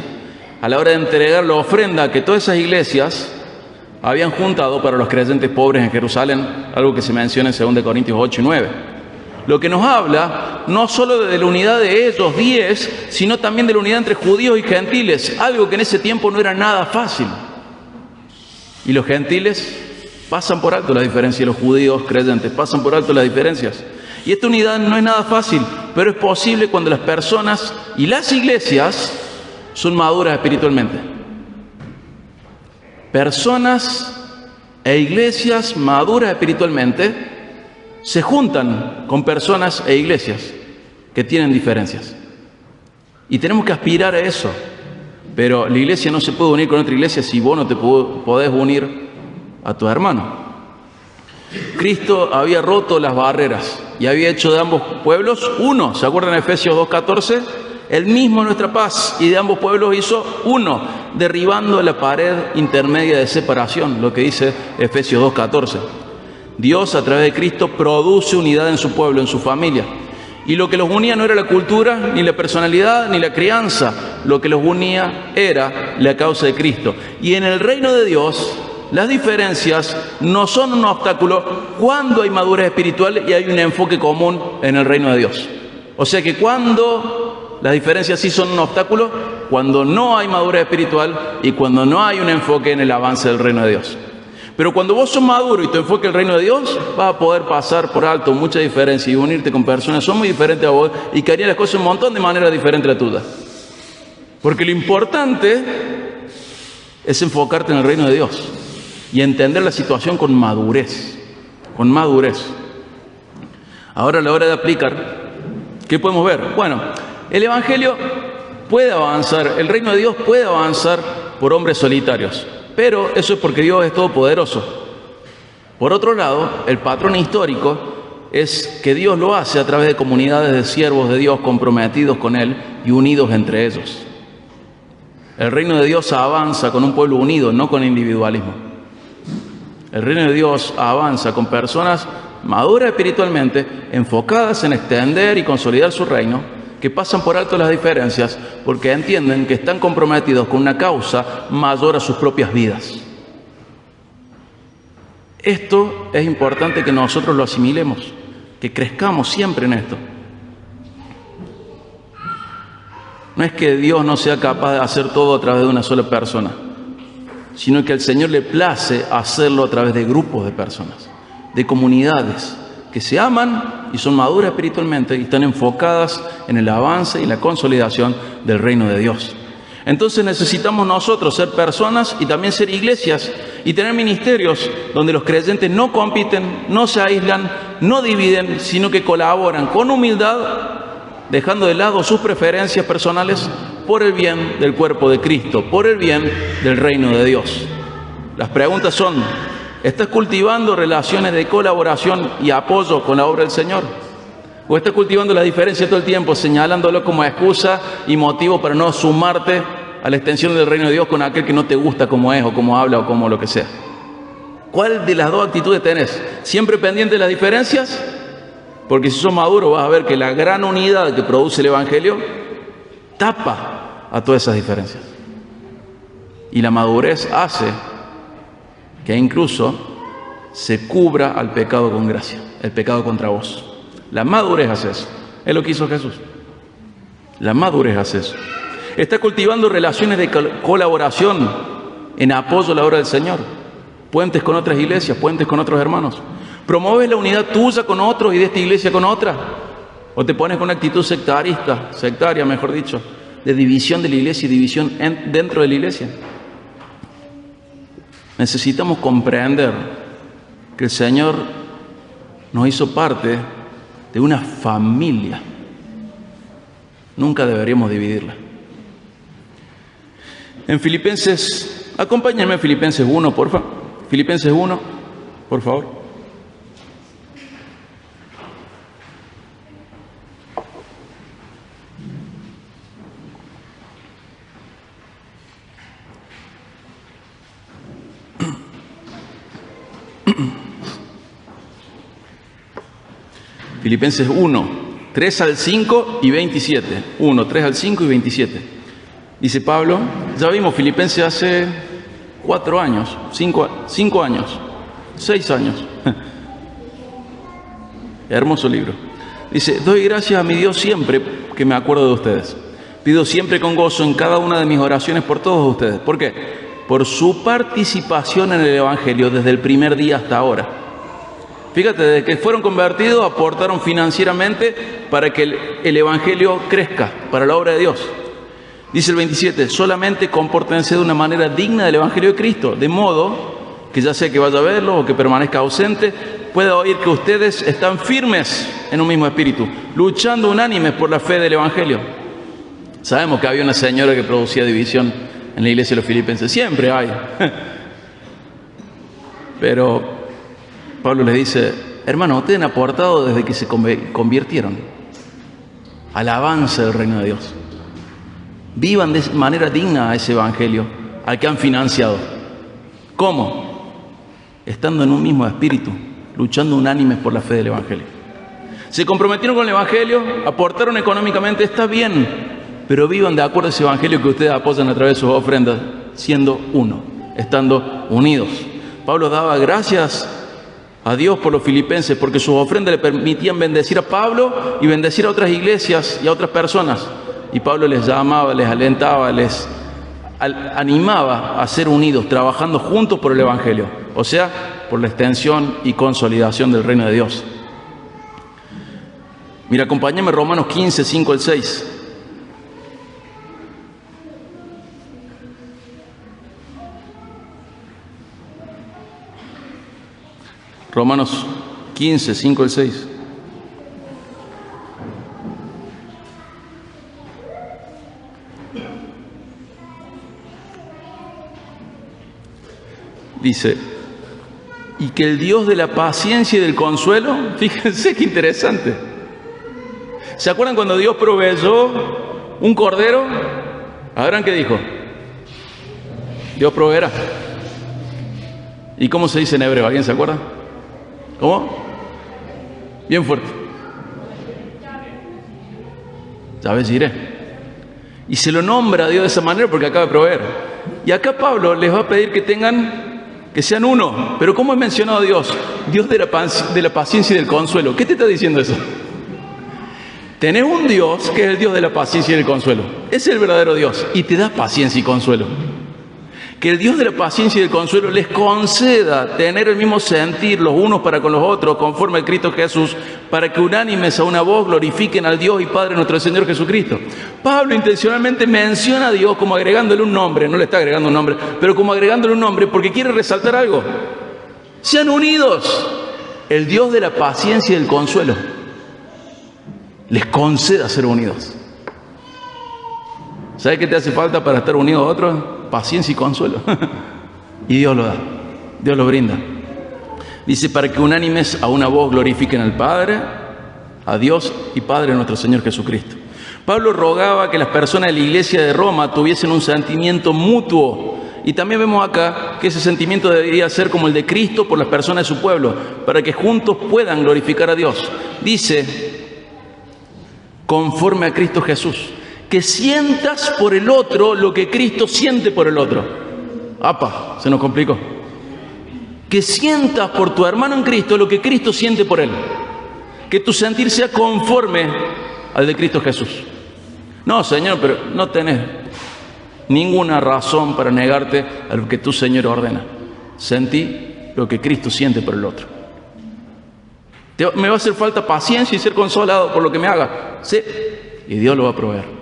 Speaker 1: a la hora de entregar la ofrenda que todas esas iglesias habían juntado para los creyentes pobres en Jerusalén, algo que se menciona en 2 Corintios 8 y 9. Lo que nos habla no solo de la unidad de ellos 10, sino también de la unidad entre judíos y gentiles, algo que en ese tiempo no era nada fácil. Y los gentiles pasan por alto las diferencias, los judíos creyentes pasan por alto las diferencias. Y esta unidad no es nada fácil, pero es posible cuando las personas y las iglesias son maduras espiritualmente. Personas e iglesias maduras espiritualmente se juntan con personas e iglesias que tienen diferencias. Y tenemos que aspirar a eso. Pero la iglesia no se puede unir con otra iglesia si vos no te podés unir a tu hermano. Cristo había roto las barreras y había hecho de ambos pueblos uno. ¿Se acuerdan de Efesios 2:14? Él mismo nuestra paz, y de ambos pueblos hizo uno, derribando la pared intermedia de separación, lo que dice Efesios 2:14. Dios a través de Cristo produce unidad en su pueblo, en su familia. Y lo que los unía no era la cultura, ni la personalidad, ni la crianza. Lo que los unía era la causa de Cristo. Y en el reino de Dios, las diferencias no son un obstáculo cuando hay madurez espiritual y hay un enfoque común en el reino de Dios. O sea que cuando las diferencias sí son un obstáculo, cuando no hay madurez espiritual y cuando no hay un enfoque en el avance del reino de Dios. Pero cuando vos sos maduro y tu enfoque en el reino de Dios, vas a poder pasar por alto mucha diferencia y unirte con personas que son muy diferentes a vos y que harían las cosas un montón de maneras diferentes a tuyas. Porque lo importante es enfocarte en el reino de Dios y entender la situación con madurez. Con madurez. Ahora a la hora de aplicar, ¿qué podemos ver? Bueno, el Evangelio puede avanzar, el reino de Dios puede avanzar por hombres solitarios. Pero eso es porque Dios es todopoderoso. Por otro lado, el patrón histórico es que Dios lo hace a través de comunidades de siervos de Dios comprometidos con Él y unidos entre ellos. El reino de Dios avanza con un pueblo unido, no con individualismo. El reino de Dios avanza con personas maduras espiritualmente, enfocadas en extender y consolidar su reino, que pasan por alto las diferencias porque entienden que están comprometidos con una causa mayor a sus propias vidas. Esto es importante que nosotros lo asimilemos, que crezcamos siempre en esto. No es que Dios no sea capaz de hacer todo a través de una sola persona, sino que al Señor le place hacerlo a través de grupos de personas, de comunidades, que se aman y son maduras espiritualmente y están enfocadas en el avance y la consolidación del reino de Dios. Entonces necesitamos nosotros ser personas y también ser iglesias y tener ministerios donde los creyentes no compiten, no se aíslan, no dividen, sino que colaboran con humildad, dejando de lado sus preferencias personales por el bien del cuerpo de Cristo, por el bien del reino de Dios. Las preguntas son: ¿estás cultivando relaciones de colaboración y apoyo con la obra del Señor? ¿O estás cultivando la diferencia todo el tiempo, señalándolo como excusa y motivo para no sumarte a la extensión del reino de Dios con aquel que no te gusta como es, o como habla, o como lo que sea? ¿Cuál de las dos actitudes tenés? ¿Siempre pendiente de las diferencias? Porque si sos maduro vas a ver que la gran unidad que produce el Evangelio tapa a todas esas diferencias. Y la madurez hace que incluso se cubra al pecado con gracia, el pecado contra vos. La madurez hace eso. Es lo que hizo Jesús. La madurez hace eso. Está cultivando relaciones de colaboración en apoyo a la obra del Señor. Puentes con otras iglesias, puentes con otros hermanos. ¿Promueves la unidad tuya con otros y de esta iglesia con otra? ¿O te pones con una actitud sectaria, mejor dicho, de división de la iglesia y división dentro de la iglesia? Necesitamos comprender que el Señor nos hizo parte de una familia. Nunca deberíamos dividirla. En Filipenses, acompáñenme a Filipenses 1, por favor. Filipenses 1, por favor. Filipenses 1, 3 al 5 y 27. 1, 3 al 5 y 27. Dice Pablo, ya vimos Filipenses hace 4 años, 5 años, 6 años. Hermoso libro. Dice, doy gracias a mi Dios siempre que me acuerdo de ustedes. Pido siempre con gozo en cada una de mis oraciones por todos ustedes. ¿Por qué? Por su participación en el Evangelio desde el primer día hasta ahora. Fíjate, desde que fueron convertidos, aportaron financieramente para que el Evangelio crezca, para la obra de Dios. Dice el 27, solamente compórtense de una manera digna del Evangelio de Cristo, de modo que ya sea que vaya a verlo o que permanezca ausente, pueda oír que ustedes están firmes en un mismo espíritu, luchando unánimes por la fe del Evangelio. Sabemos que había una señora que producía división en la iglesia de los filipenses, siempre hay. Pero Pablo les dice, hermanos, ustedes han aportado desde que se convirtieron. Alabanza del reino de Dios. Vivan de manera digna a ese evangelio al que han financiado. ¿Cómo? Estando en un mismo espíritu, luchando unánimes por la fe del evangelio. Se comprometieron con el evangelio, aportaron económicamente, está bien, pero vivan de acuerdo a ese evangelio que ustedes apoyan a través de sus ofrendas, siendo uno, estando unidos. Pablo daba gracias a Dios por los filipenses, porque sus ofrendas le permitían bendecir a Pablo y bendecir a otras iglesias y a otras personas. Y Pablo les llamaba, les alentaba, les animaba a ser unidos, trabajando juntos por el Evangelio, o sea, por la extensión y consolidación del reino de Dios. Mira, acompáñame Romanos 15, 5 al 6. Romanos 15, 5 al 6. Dice, y que el Dios de la paciencia y del consuelo, fíjense qué interesante. ¿Se acuerdan cuando Dios proveyó un cordero? ¿Abraham qué dijo? Dios proveerá. ¿Y cómo se dice en hebreo? ¿Alguien se acuerda? ¿Cómo? Bien fuerte. Ya ves, iré. Y se lo nombra a Dios de esa manera porque acaba de proveer. Y acá Pablo les va a pedir que sean uno. Pero ¿cómo es mencionado a Dios? Dios de la paciencia y del consuelo. ¿Qué te está diciendo eso? Tenés un Dios que es el Dios de la paciencia y del consuelo. Es el verdadero Dios y te da paciencia y consuelo. Que el Dios de la paciencia y del consuelo les conceda tener el mismo sentir los unos para con los otros, conforme a Cristo Jesús, para que unánimes a una voz glorifiquen al Dios y Padre nuestro Señor Jesucristo. Pablo intencionalmente menciona a Dios como agregándole un nombre, no le está agregando un nombre, pero como agregándole un nombre porque quiere resaltar algo. Sean unidos. El Dios de la paciencia y del consuelo les conceda ser unidos. ¿Sabes qué te hace falta para estar unido a otros? Paciencia y consuelo. Y Dios lo da, Dios lo brinda. Dice, para que unánimes a una voz glorifiquen al Padre, a Dios y Padre nuestro Señor Jesucristo. Pablo rogaba que las personas de la iglesia de Roma tuviesen un sentimiento mutuo. Y también vemos acá que ese sentimiento debería ser como el de Cristo por las personas de su pueblo, para que juntos puedan glorificar a Dios. Dice, conforme a Cristo Jesús. Que sientas por el otro lo que Cristo siente por el otro. ¡Apa! Se nos complicó. Que sientas por tu hermano en Cristo lo que Cristo siente por él. Que tu sentir sea conforme al de Cristo Jesús. No, Señor, pero no tenés ninguna razón para negarte a lo que tu Señor ordena. Sentí lo que Cristo siente por el otro. Me va a hacer falta paciencia y ser consolado por lo que me haga. Sí, y Dios lo va a proveer.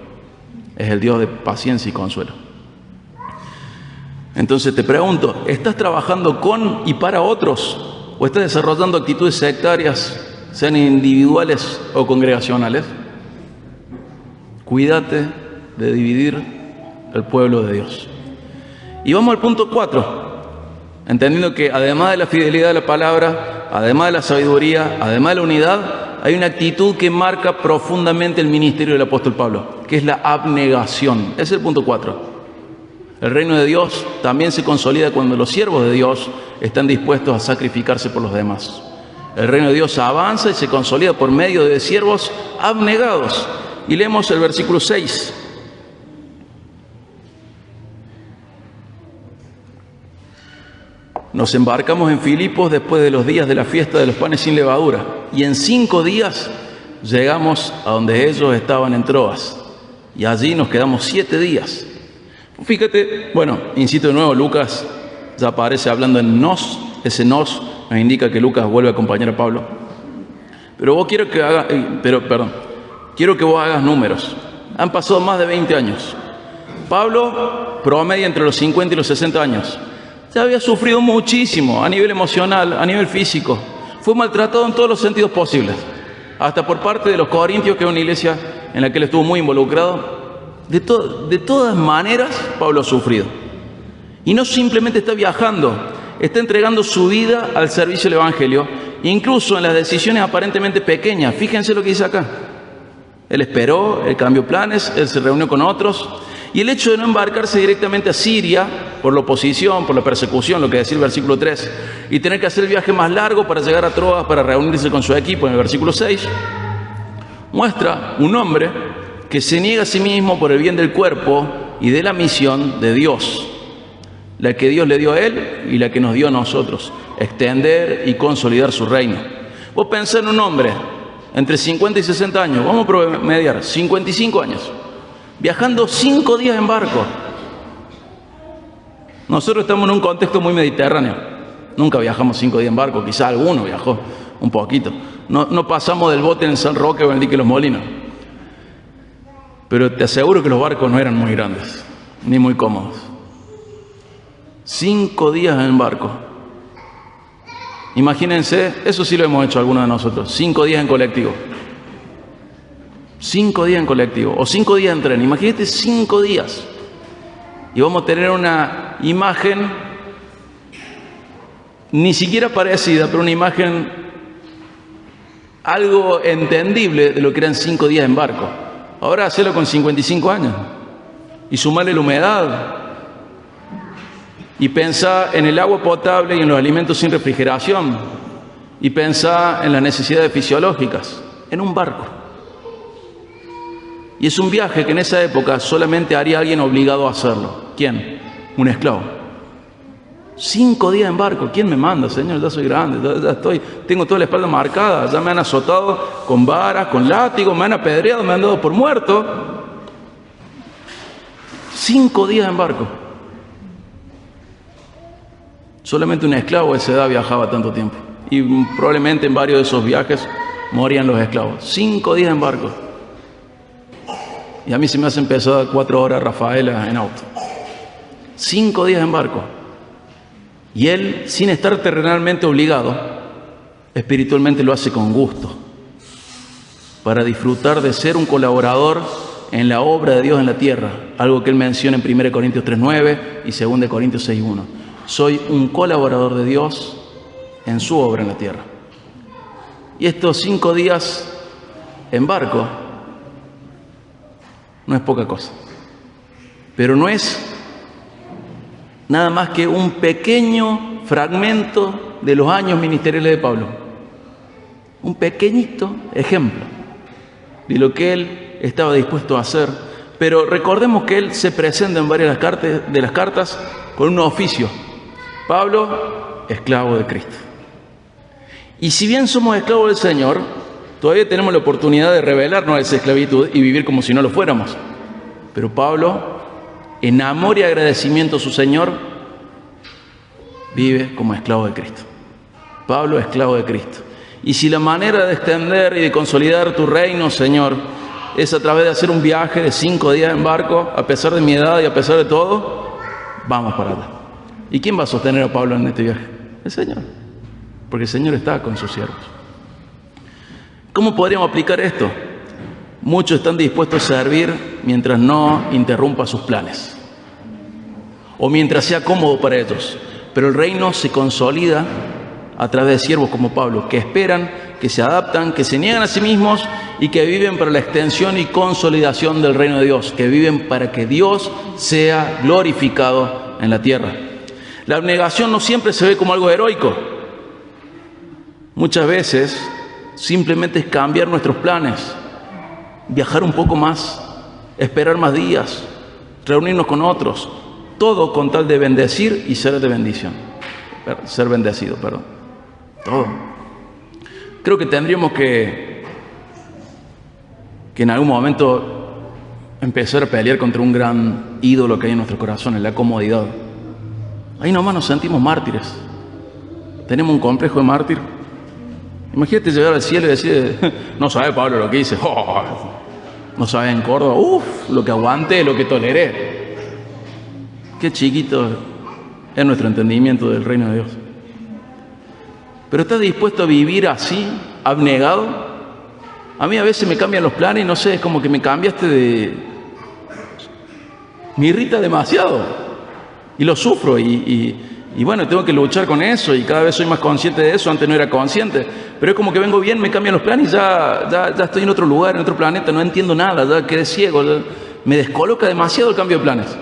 Speaker 1: Es el Dios de paciencia y consuelo. Entonces te pregunto, ¿estás trabajando con y para otros? ¿O estás desarrollando actitudes sectarias, sean individuales o congregacionales? Cuídate de dividir el pueblo de Dios. Y vamos al punto 4. Entendiendo que además de la fidelidad de la palabra, además de la sabiduría, además de la unidad, hay una actitud que marca profundamente el ministerio del apóstol Pablo, que es la abnegación. Ese es el punto 4. El reino de Dios también se consolida cuando los siervos de Dios están dispuestos a sacrificarse por los demás. El reino de Dios avanza y se consolida por medio de siervos abnegados. Y leemos el versículo 6. Nos embarcamos en Filipos después de los días de la fiesta de los panes sin levadura, y en 5 días llegamos a donde ellos estaban en Troas, y allí nos quedamos 7 días. Fíjate, bueno, insisto de nuevo, Lucas ya aparece hablando en nos. Ese nos indica que Lucas vuelve a acompañar a Pablo. Pero quiero que vos hagas números. Han pasado más de 20 años. Pablo promedia entre los 50 y los 60 años. Ya había sufrido muchísimo a nivel emocional, a nivel físico. Fue maltratado en todos los sentidos posibles. Hasta por parte de los corintios, que es una iglesia en la que él estuvo muy involucrado. De todas maneras, Pablo ha sufrido. Y no simplemente está viajando, está entregando su vida al servicio del Evangelio, incluso en las decisiones aparentemente pequeñas. Fíjense lo que dice acá. Él esperó, él cambió planes, él se reunió con otros. Y el hecho de no embarcarse directamente a Siria, por la oposición, por la persecución, lo que decía el versículo 3, y tener que hacer el viaje más largo para llegar a Troas, para reunirse con su equipo en el versículo 6, muestra un hombre que se niega a sí mismo por el bien del cuerpo y de la misión de Dios, la que Dios le dio a él y la que nos dio a nosotros, extender y consolidar su reino. Vos pensás en un hombre entre 50 y 60 años, vamos a promediar, 55 años, viajando 5 días en barco. Nosotros estamos en un contexto muy mediterráneo, nunca viajamos 5 días en barco, quizá alguno viajó un poquito. No pasamos del bote en San Roque o en el dique Los Molinos. Pero te aseguro que los barcos no eran muy grandes, ni muy cómodos. 5 días en barco. Imagínense, eso sí lo hemos hecho algunos de nosotros, 5 días en colectivo. 5 días en colectivo, o 5 días en tren. Imagínate 5 días. Y vamos a tener una imagen, ni siquiera parecida, pero una imagen algo entendible de lo que eran 5 días en barco. Ahora hacelo con 55 años y sumarle la humedad y pensá en el agua potable y en los alimentos sin refrigeración y pensá en las necesidades fisiológicas en un barco. Y es un viaje que en esa época solamente haría alguien obligado a hacerlo. ¿Quién? Un esclavo. 5 días en barco. ¿Quién me manda, Señor? Ya soy grande, ya tengo toda la espalda marcada, ya me han azotado con varas, con látigos, me han apedreado, me han dado por muerto. 5 días en barco. Solamente un esclavo a esa edad viajaba tanto tiempo. Y probablemente en varios de esos viajes morían los esclavos. 5 días en barco. Y a mí se me hacen pesadas 4 horas Rafaela en auto. 5 días en barco. Y él, sin estar terrenalmente obligado, espiritualmente lo hace con gusto, para disfrutar de ser un colaborador en la obra de Dios en la tierra, algo que él menciona en 1 Corintios 3:9 y 2 Corintios 6:1. Soy un colaborador de Dios en su obra en la tierra. Y estos 5 días en barco no es poca cosa, pero no es nada más que un pequeño fragmento de los años ministeriales de Pablo. Un pequeñito ejemplo de lo que él estaba dispuesto a hacer. Pero recordemos que él se presenta en varias de las cartas con un oficio. Pablo, esclavo de Cristo. Y si bien somos esclavos del Señor, todavía tenemos la oportunidad de rebelarnos a esa esclavitud y vivir como si no lo fuéramos. Pero Pablo, en amor y agradecimiento a su Señor, vive como esclavo de Cristo. Pablo, esclavo de Cristo. Y si la manera de extender y de consolidar tu reino, Señor, es a través de hacer un viaje de 5 días en barco, a pesar de mi edad y a pesar de todo, vamos para allá. ¿Y quién va a sostener a Pablo en este viaje? El Señor. Porque el Señor está con sus siervos. ¿Cómo podríamos aplicar esto? Muchos están dispuestos a servir mientras no interrumpa sus planes o mientras sea cómodo para ellos. Pero el reino se consolida a través de siervos como Pablo, que esperan, que se adaptan, que se niegan a sí mismos y que viven para la extensión y consolidación del reino de Dios, que viven para que Dios sea glorificado en la tierra. La abnegación no siempre se ve como algo heroico. Muchas veces simplemente es cambiar nuestros planes, viajar un poco más, esperar más días, reunirnos con otros, todo con tal de bendecir y ser de bendición. Ser bendecido, perdón. Todo. Creo que tendríamos que en algún momento empezar a pelear contra un gran ídolo que hay en nuestro corazón, en la comodidad. Ahí nomás nos sentimos mártires. Tenemos un complejo de mártir. Imagínate llegar al cielo y decir, no sabe Pablo lo que hice. Oh, no sabe en Córdoba, lo que aguanté, lo que toleré. Qué chiquito es nuestro entendimiento del reino de Dios. Pero ¿estás dispuesto a vivir así, abnegado? A mí a veces me cambian los planes, no sé, es como que me cambiaste de... Me irrita demasiado y lo sufro y bueno, tengo que luchar con eso y cada vez soy más consciente de eso. Antes no era consciente, pero es como que vengo bien, me cambian los planes y ya estoy en otro lugar, en otro planeta, no entiendo nada, ya quedé ciego, me descoloca demasiado el cambio de planes.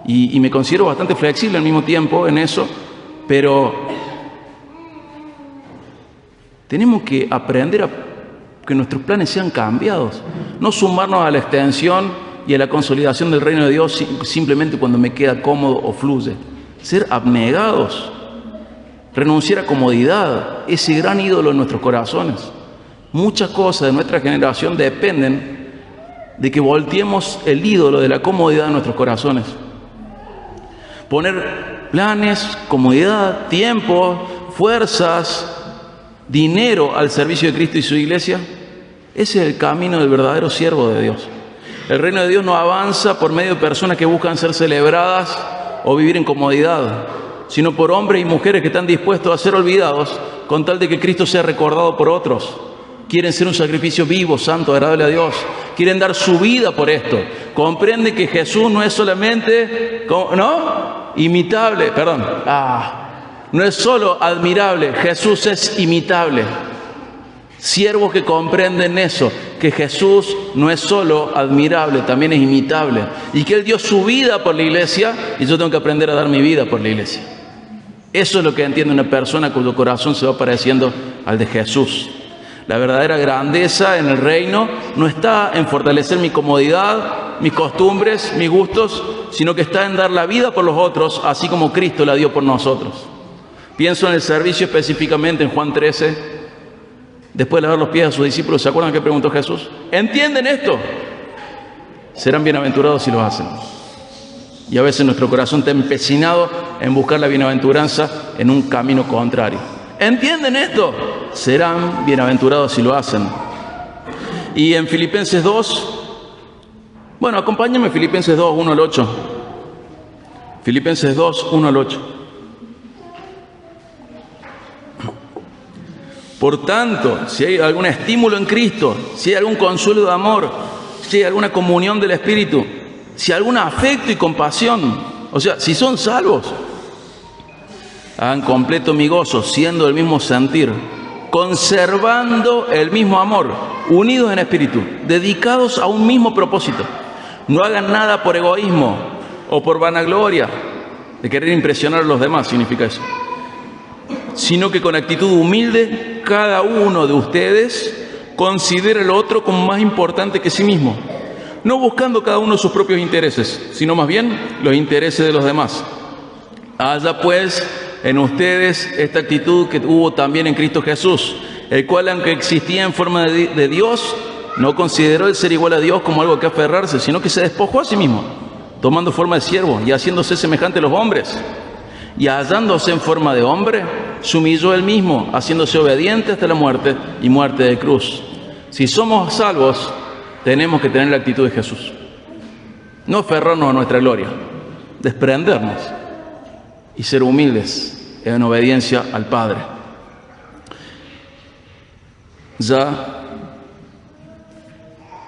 Speaker 1: Y me considero bastante flexible al mismo tiempo en eso, pero tenemos que aprender a que nuestros planes sean cambiados, no sumarnos a la extensión y a la consolidación del reino de Dios simplemente cuando me queda cómodo o fluye. Ser abnegados, renunciar a comodidad, ese gran ídolo en nuestros corazones. Muchas cosas de nuestra generación dependen de que volteemos el ídolo de la comodidad en nuestros corazones. Poner planes, comodidad, tiempo, fuerzas, dinero al servicio de Cristo y su iglesia, ese es el camino del verdadero siervo de Dios. El reino de Dios no avanza por medio de personas que buscan ser celebradas o vivir en comodidad, sino por hombres y mujeres que están dispuestos a ser olvidados con tal de que Cristo sea recordado por otros. Quieren ser un sacrificio vivo, santo, agradable a Dios. Quieren dar su vida por esto. Comprende que Jesús no es solamente, imitable, no es solo admirable, Jesús es imitable. Siervos que comprenden eso, que Jesús no es solo admirable, también es imitable. Y que Él dio su vida por la iglesia y yo tengo que aprender a dar mi vida por la iglesia. Eso es lo que entiende una persona cuyo corazón se va pareciendo al de Jesús. La verdadera grandeza en el reino no está en fortalecer mi comodidad, mis costumbres, mis gustos, sino que está en dar la vida por los otros, así como Cristo la dio por nosotros. Pienso en el servicio específicamente en Juan 13. Después de lavar los pies a sus discípulos, ¿se acuerdan qué preguntó Jesús? ¿Entienden esto? Serán bienaventurados si lo hacen. Y a veces nuestro corazón está empecinado en buscar la bienaventuranza en un camino contrario. ¿Entienden esto? Serán bienaventurados si lo hacen. Y en Filipenses 2, acompáñenme, Filipenses 2, 1 al 8. Filipenses 2, 1 al 8. Por tanto, si hay algún estímulo en Cristo, si hay algún consuelo de amor, si hay alguna comunión del Espíritu, si hay algún afecto y compasión, o sea, si son salvos, hagan completo mi gozo, siendo el mismo sentir, conservando el mismo amor, unidos en espíritu, dedicados a un mismo propósito. No hagan nada por egoísmo o por vanagloria, de querer impresionar a los demás, significa eso, sino que con actitud humilde cada uno de ustedes considere al otro como más importante que sí mismo, no buscando cada uno sus propios intereses, sino más bien los intereses de los demás. Haya pues en ustedes esta actitud que hubo también en Cristo Jesús, el cual, aunque existía en forma de Dios, no consideró el ser igual a Dios como algo que aferrarse, sino que se despojó a sí mismo, tomando forma de siervo y haciéndose semejante a los hombres. Y hallándose en forma de hombre, se humilló él mismo, haciéndose obediente hasta la muerte y muerte de cruz. Si somos salvos, tenemos que tener la actitud de Jesús. No aferrarnos a nuestra gloria, desprendernos y ser humildes en obediencia al Padre. Ya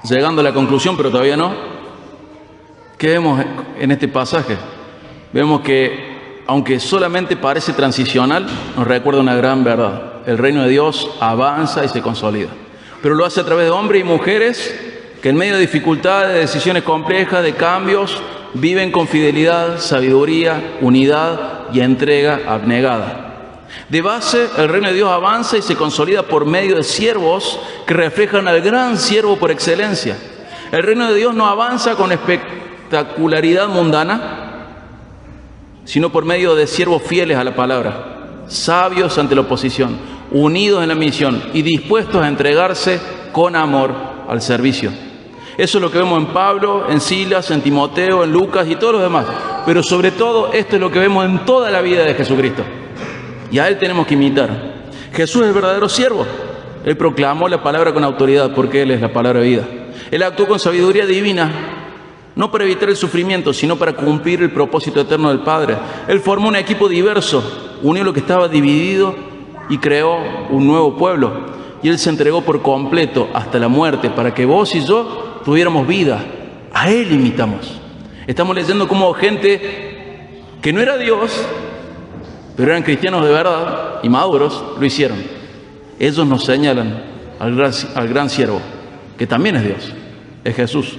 Speaker 1: llegando a la conclusión, pero todavía no, ¿qué vemos en este pasaje? Vemos que aunque solamente parece transicional, nos recuerda una gran verdad. El reino de Dios avanza y se consolida. Pero lo hace a través de hombres y mujeres que en medio de dificultades, de decisiones complejas, de cambios, viven con fidelidad, sabiduría, unidad y entrega abnegada. De base, el reino de Dios avanza y se consolida por medio de siervos que reflejan al gran siervo por excelencia. El reino de Dios no avanza con espectacularidad mundana, sino por medio de siervos fieles a la palabra, sabios ante la oposición, unidos en la misión y dispuestos a entregarse con amor al servicio. Eso es lo que vemos en Pablo, en Silas, en Timoteo, en Lucas y todos los demás. Pero sobre todo, esto es lo que vemos en toda la vida de Jesucristo. Y a Él tenemos que imitar. Jesús es el verdadero siervo. Él proclamó la palabra con autoridad porque Él es la palabra de vida. Él actuó con sabiduría divina, no para evitar el sufrimiento, sino para cumplir el propósito eterno del Padre. Él formó un equipo diverso, unió lo que estaba dividido y creó un nuevo pueblo. Y Él se entregó por completo hasta la muerte para que vos y yo tuviéramos vida. A Él imitamos. Estamos leyendo cómo gente que no era Dios, pero eran cristianos de verdad y maduros, lo hicieron. Ellos nos señalan al gran siervo, que también es Dios, es Jesús.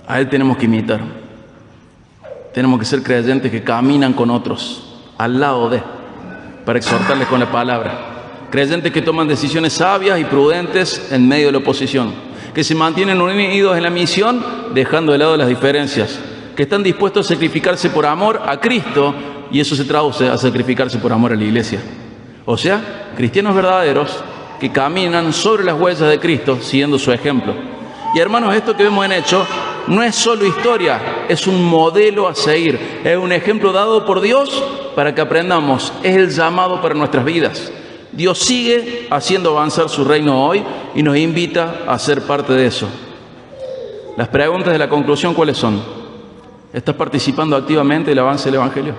Speaker 1: A Él tenemos que imitar. Tenemos que ser creyentes que caminan con otros, al lado de, para exhortarles con la palabra. Creyentes que toman decisiones sabias y prudentes en medio de la oposición, que se mantienen unidos en la misión, dejando de lado las diferencias, que están dispuestos a sacrificarse por amor a Cristo, y eso se traduce a sacrificarse por amor a la iglesia. O sea, cristianos verdaderos que caminan sobre las huellas de Cristo, siguiendo su ejemplo. Y hermanos, esto que vemos en Hechos no es solo historia, es un modelo a seguir, es un ejemplo dado por Dios para que aprendamos, es el llamado para nuestras vidas. Dios sigue haciendo avanzar su reino hoy y nos invita a ser parte de eso. Las preguntas de la conclusión, ¿cuáles son? ¿Estás participando activamente del avance del Evangelio?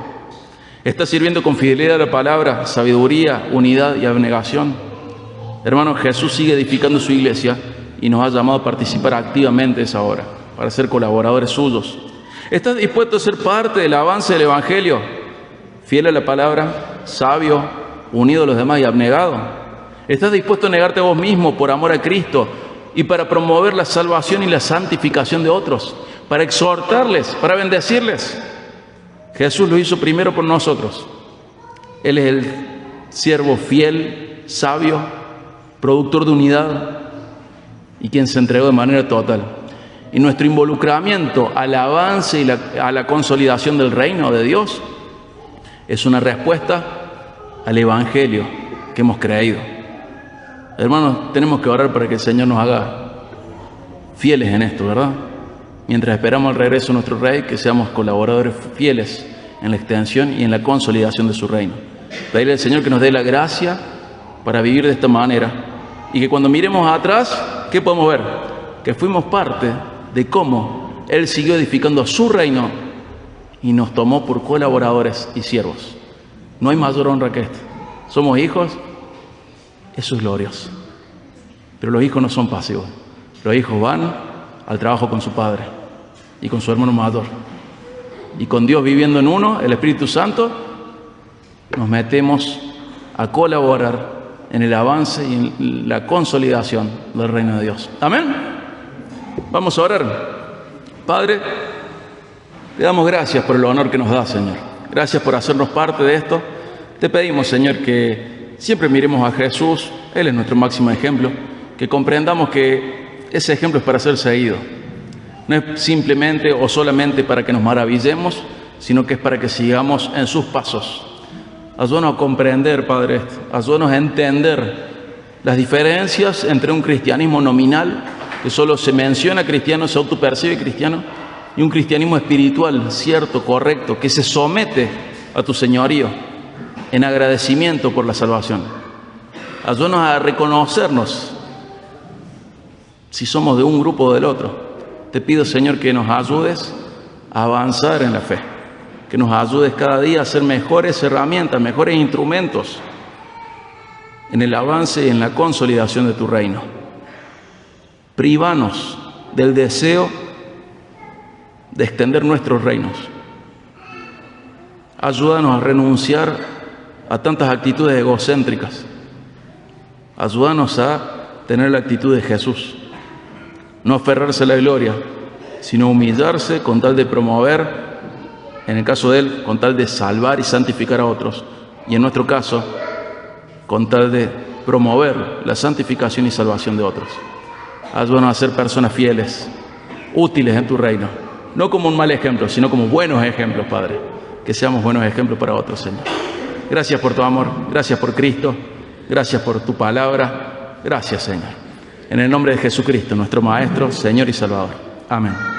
Speaker 1: ¿Estás sirviendo con fidelidad a la palabra, sabiduría, unidad y abnegación? Hermanos, Jesús sigue edificando su iglesia y nos ha llamado a participar activamente de esa obra, para ser colaboradores suyos. ¿Estás dispuesto a ser parte del avance del Evangelio? Fiel a la palabra, sabio, unido a los demás y abnegado. ¿Estás dispuesto a negarte a vos mismo por amor a Cristo y para promover la salvación y la santificación de otros? Para exhortarles, para bendecirles. Jesús lo hizo primero por nosotros. Él es el siervo fiel, sabio, productor de unidad y quien se entregó de manera total. Y nuestro involucramiento al avance y a la consolidación del reino de Dios es una respuesta al Evangelio que hemos creído. Hermanos, tenemos que orar para que el Señor nos haga fieles en esto, ¿verdad? Mientras esperamos el regreso de nuestro Rey, que seamos colaboradores fieles en la extensión y en la consolidación de su reino. Pedirle al Señor que nos dé la gracia para vivir de esta manera y que cuando miremos atrás, ¿qué podemos ver? Que fuimos parte de cómo Él siguió edificando su reino y nos tomó por colaboradores y siervos. No hay mayor honra que esta. Somos hijos, eso es glorioso. Pero los hijos no son pasivos. Los hijos van al trabajo con su padre y con su hermano mayor. Y con Dios viviendo en uno, el Espíritu Santo, nos metemos a colaborar en el avance y en la consolidación del reino de Dios. Amén. Vamos a orar. Padre, te damos gracias por el honor que nos da, Señor. Gracias por hacernos parte de esto. Te pedimos, Señor, que siempre miremos a Jesús. Él es nuestro máximo ejemplo. Que comprendamos que ese ejemplo es para ser seguido. No es simplemente o solamente para que nos maravillemos, sino que es para que sigamos en sus pasos. Ayúdanos a comprender, Padre, esto. Ayúdanos a entender las diferencias entre un cristianismo nominal, que solo se menciona cristiano, se autopercibe cristiano, y un cristianismo espiritual, cierto, correcto, que se somete a tu señorío en agradecimiento por la salvación. Ayúdanos a reconocernos si somos de un grupo o del otro. Te pido, Señor, que nos ayudes a avanzar en la fe, que nos ayudes cada día a ser mejores herramientas, mejores instrumentos en el avance y en la consolidación de tu reino. Prívanos del deseo de extender nuestros reinos. Ayúdanos a renunciar a tantas actitudes egocéntricas. Ayúdanos a tener la actitud de Jesús. No aferrarse a la gloria, sino humillarse con tal de promover En el caso de Él, con tal de salvar y santificar a otros. Y en nuestro caso, con tal de promover la santificación y salvación de otros. Ayúdanos a ser personas fieles, útiles en tu reino. No como un mal ejemplo, sino como buenos ejemplos, Padre. Que seamos buenos ejemplos para otros, Señor. Gracias por tu amor, gracias por Cristo, gracias por tu palabra. Gracias, Señor. En el nombre de Jesucristo, nuestro Maestro, Señor y Salvador. Amén.